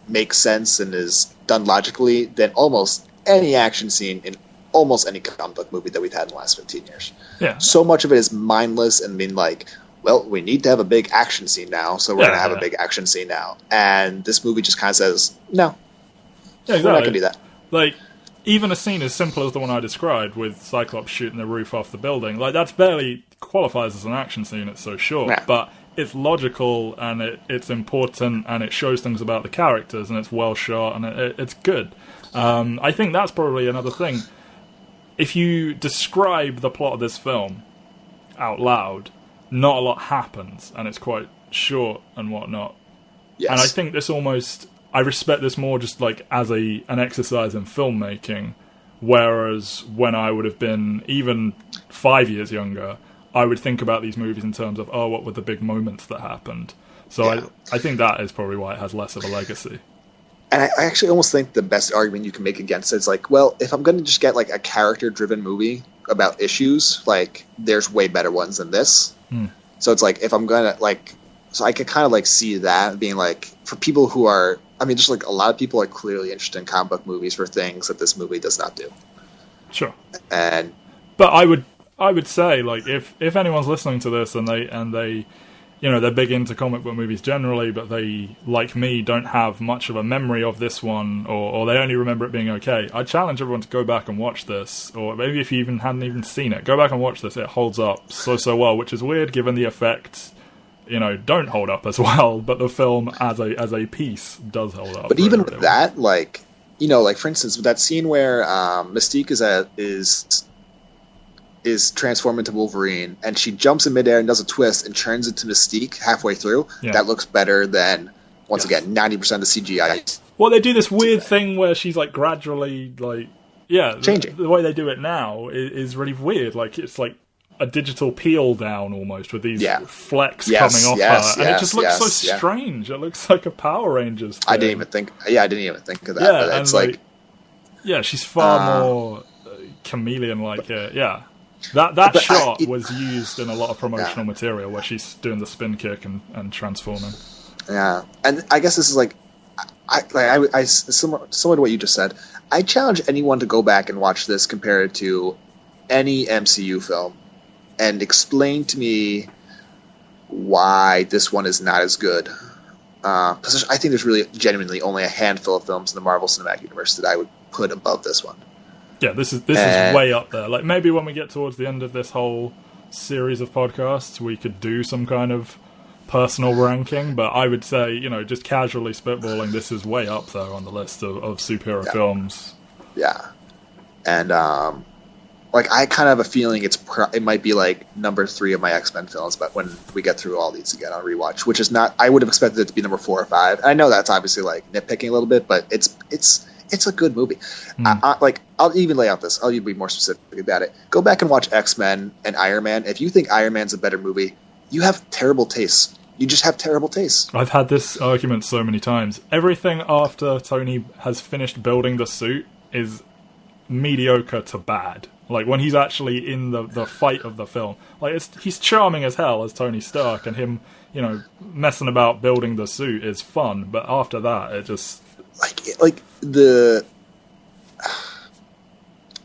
makes sense and is done logically than almost any action scene in almost any comic book movie that we've had in the last 15 years. Yeah. So much of it is mindless and being like, well, we need to have a big action scene now, so we're going to have a big action scene now. And this movie just kind of says, no, yeah, exactly. We're not going to do that. Like, even a scene as simple as the one I described with Cyclops shooting the roof off the building, like, that's barely qualifies as an action scene, it's so short. Yeah. But it's logical, and it's important, and it shows things about the characters, and it's well shot, and it's good. I think that's probably another thing. If you describe the plot of this film out loud, not a lot happens, and it's quite short and whatnot. Yes. And I think this almost... I respect this more just like as an exercise in filmmaking, whereas when I would have been even 5 years younger, I would think about these movies in terms of, oh, what were the big moments that happened? So yeah. I think that is probably why it has less of a legacy. And I actually almost think the best argument you can make against it is like, well, if I'm going to just get like a character-driven movie about issues, like there's way better ones than this. So it's like if I'm going to like, so I could kind of like see that being like for people who are, I mean, just like a lot of people are clearly interested in comic book movies for things that this movie does not do. Sure. But I would say like if anyone's listening to this and they you know, they're big into comic book movies generally, but they, like me, don't have much of a memory of this one, or they only remember it being okay, I challenge everyone to go back and watch this, or maybe if you hadn't even seen it, go back and watch this. It holds up so well, which is weird given the effects, you know, don't hold up as well, but the film as a piece does hold up. But even with that, like, you know, like for instance, with that scene where Mystique is transformed into Wolverine, and she jumps in midair and does a twist and turns into Mystique halfway through. Yeah. That looks better than, once again, 90% of the CGI. Well, they do this weird thing where she's like gradually, like, changing. The way they do it now is really weird. Like, it's like a digital peel down almost with these flecks coming off her, and it just looks so strange. It looks like a Power Rangers thing. I didn't even think of that. Yeah, but it's like she's far more chameleon-like. That shot was used in a lot of promotional material where she's doing the spin kick and transforming. Yeah, and I guess this is like, I similar to what you just said. I challenge anyone to go back and watch this compared to any MCU film and explain to me why this one is not as good. Because I think there's really genuinely only a handful of films in the Marvel Cinematic Universe that I would put above this one. Yeah, this is way up there. Like, maybe when we get towards the end of this whole series of podcasts, we could do some kind of personal ranking, but I would say, you know, just casually spitballing, this is way up there on the list of superhero films. Yeah. And, like, I kind of have a feeling it might be, like, number 3 of my X-Men films, but when we get through all these again on rewatch, which is not, I would have expected it to be number 4 or 5. And I know that's obviously, like, nitpicking a little bit, but it's a good movie. I'll even lay out this. I'll even be more specific about it. Go back and watch X-Men and Iron Man. If you think Iron Man's a better movie, you have terrible taste. You just have terrible taste. I've had this argument so many times. Everything after Tony has finished building the suit is mediocre to bad. Like, when he's actually in the fight of the film. Like, he's charming as hell as Tony Stark, and him, you know, messing about building the suit is fun. But after that, it just...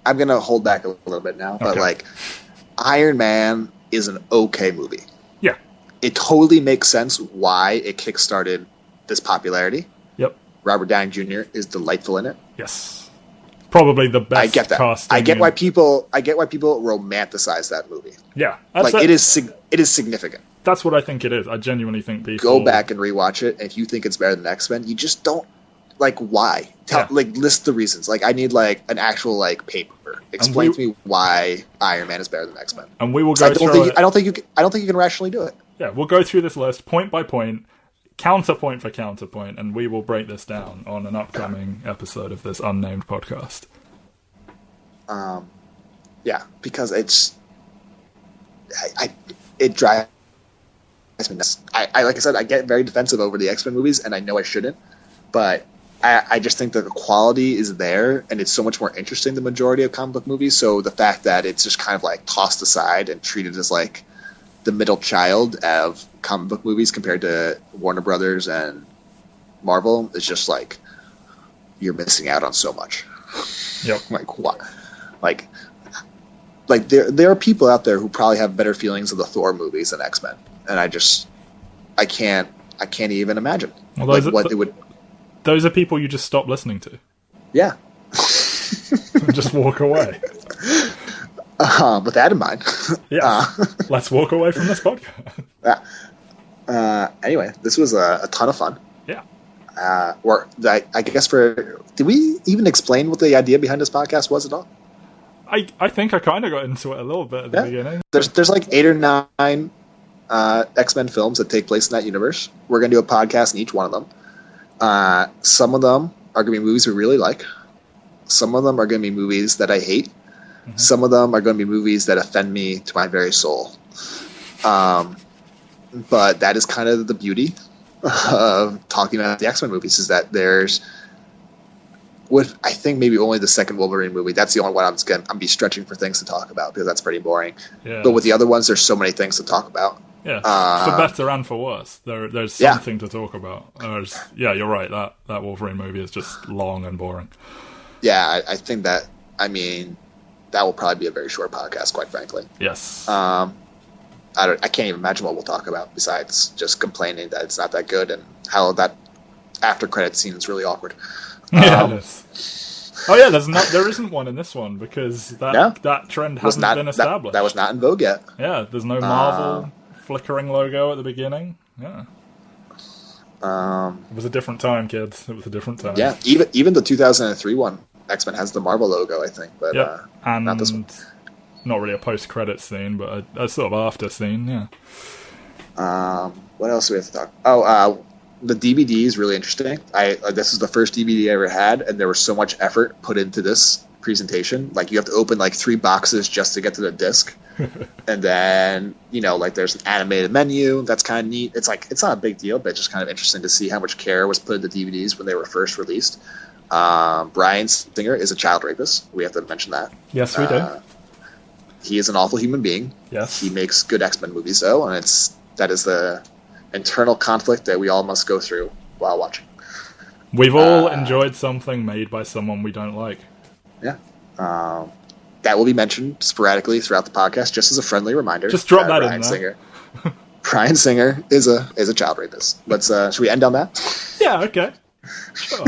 I'm going to hold back a little bit now, but like, Iron Man is an okay movie. Yeah. It totally makes sense why it kickstarted this popularity. Yep. Robert Downey Jr. is delightful in it. Yes. Probably the best. I get that. Casting I get why people romanticize that movie. Yeah. It is significant. That's what I think it is. I genuinely think people go back and rewatch it, and if you think it's better than X-Men, you just don't. Like, why? List the reasons. Like, I need, like, an actual, like, paper. Explain to me why Iron Man is better than X-Men. And we will go through it. I don't think you can rationally do it. Yeah, we'll go through this list point by point, counterpoint for counterpoint, and we will break this down on an upcoming episode of this unnamed podcast. Yeah, because it drives me nuts. I like I said, I get very defensive over the X-Men movies, and I know I shouldn't, but I just think that the quality is there, and it's so much more interesting than the majority of comic book movies. So the fact that it's just kind of like tossed aside and treated as like the middle child of comic book movies compared to Warner Brothers and Marvel is just like you're missing out on so much. Yep. Like what? Like there are people out there who probably have better feelings of the Thor movies than X-Men, and I can't even imagine Those are people you just stop listening to. Yeah. Just walk away. With that in mind. Yeah. Let's walk away from this podcast. Anyway, this was a ton of fun. Yeah. I guess did we even explain what the idea behind this podcast was at all? I think I kind of got into it a little bit at the beginning. There's like 8 or 9 X-Men films that take place in that universe. We're going to do a podcast in each one of them. Some of them are going to be movies we really like. Some of them are going to be movies that I hate. Mm-hmm. Some of them are going to be movies that offend me to my very soul. But that is kind of the beauty of talking about the X-Men movies, is that there's, with I think maybe only the second Wolverine movie, that's the only one I'm be stretching for things to talk about, because that's pretty boring. Yeah, but with the other ones, there's so many things to talk about. Yeah, for better and for worse. There's something to talk about. You're right. That Wolverine movie is just long and boring. Yeah, I think that, that will probably be a very short podcast, quite frankly. Yes. I can't even imagine what we'll talk about besides just complaining that it's not that good and how that after credit scene is really awkward. Yeah, there isn't one in this one because that trend hasn't been established. That was not in vogue yet. Yeah, there's no Marvel flickering logo at the beginning. Yeah. It was a different time, kids. It was a different time. Yeah, even the 2003 one, X-Men has the Marvel logo, I think, but and not this one. Not really a post-credit scene, but a sort of after scene, yeah. What else do we have to talk? The DVD is really interesting. This is the first DVD I ever had, and there was so much effort put into this presentation. Like, you have to open, 3 boxes just to get to the disc. And then, there's an animated menu. That's kind of neat. It's not a big deal, but it's just kind of interesting to see how much care was put into DVDs when they were first released. Bryan Singer is a child rapist. We have to mention that. Yes, we do. He is an awful human being. Yes. He makes good X-Men movies, though, and that is the internal conflict that we all must go through while watching. We've all enjoyed something made by someone we don't like. Yeah. That will be mentioned sporadically throughout the podcast, just as a friendly reminder. Just drop that in there. Bryan Singer is a child rapist. Should we end on that? Yeah, okay. Sure.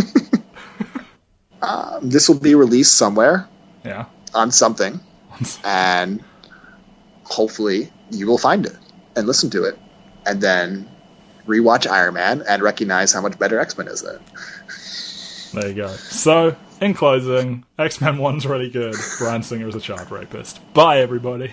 This will be released somewhere. Yeah. On something. And hopefully you will find it and listen to it and then rewatch Iron Man and recognize how much better X-Men is then. There you go. So, in closing, X-Men 1's really good. Bryan Singer is a child rapist. Bye, everybody.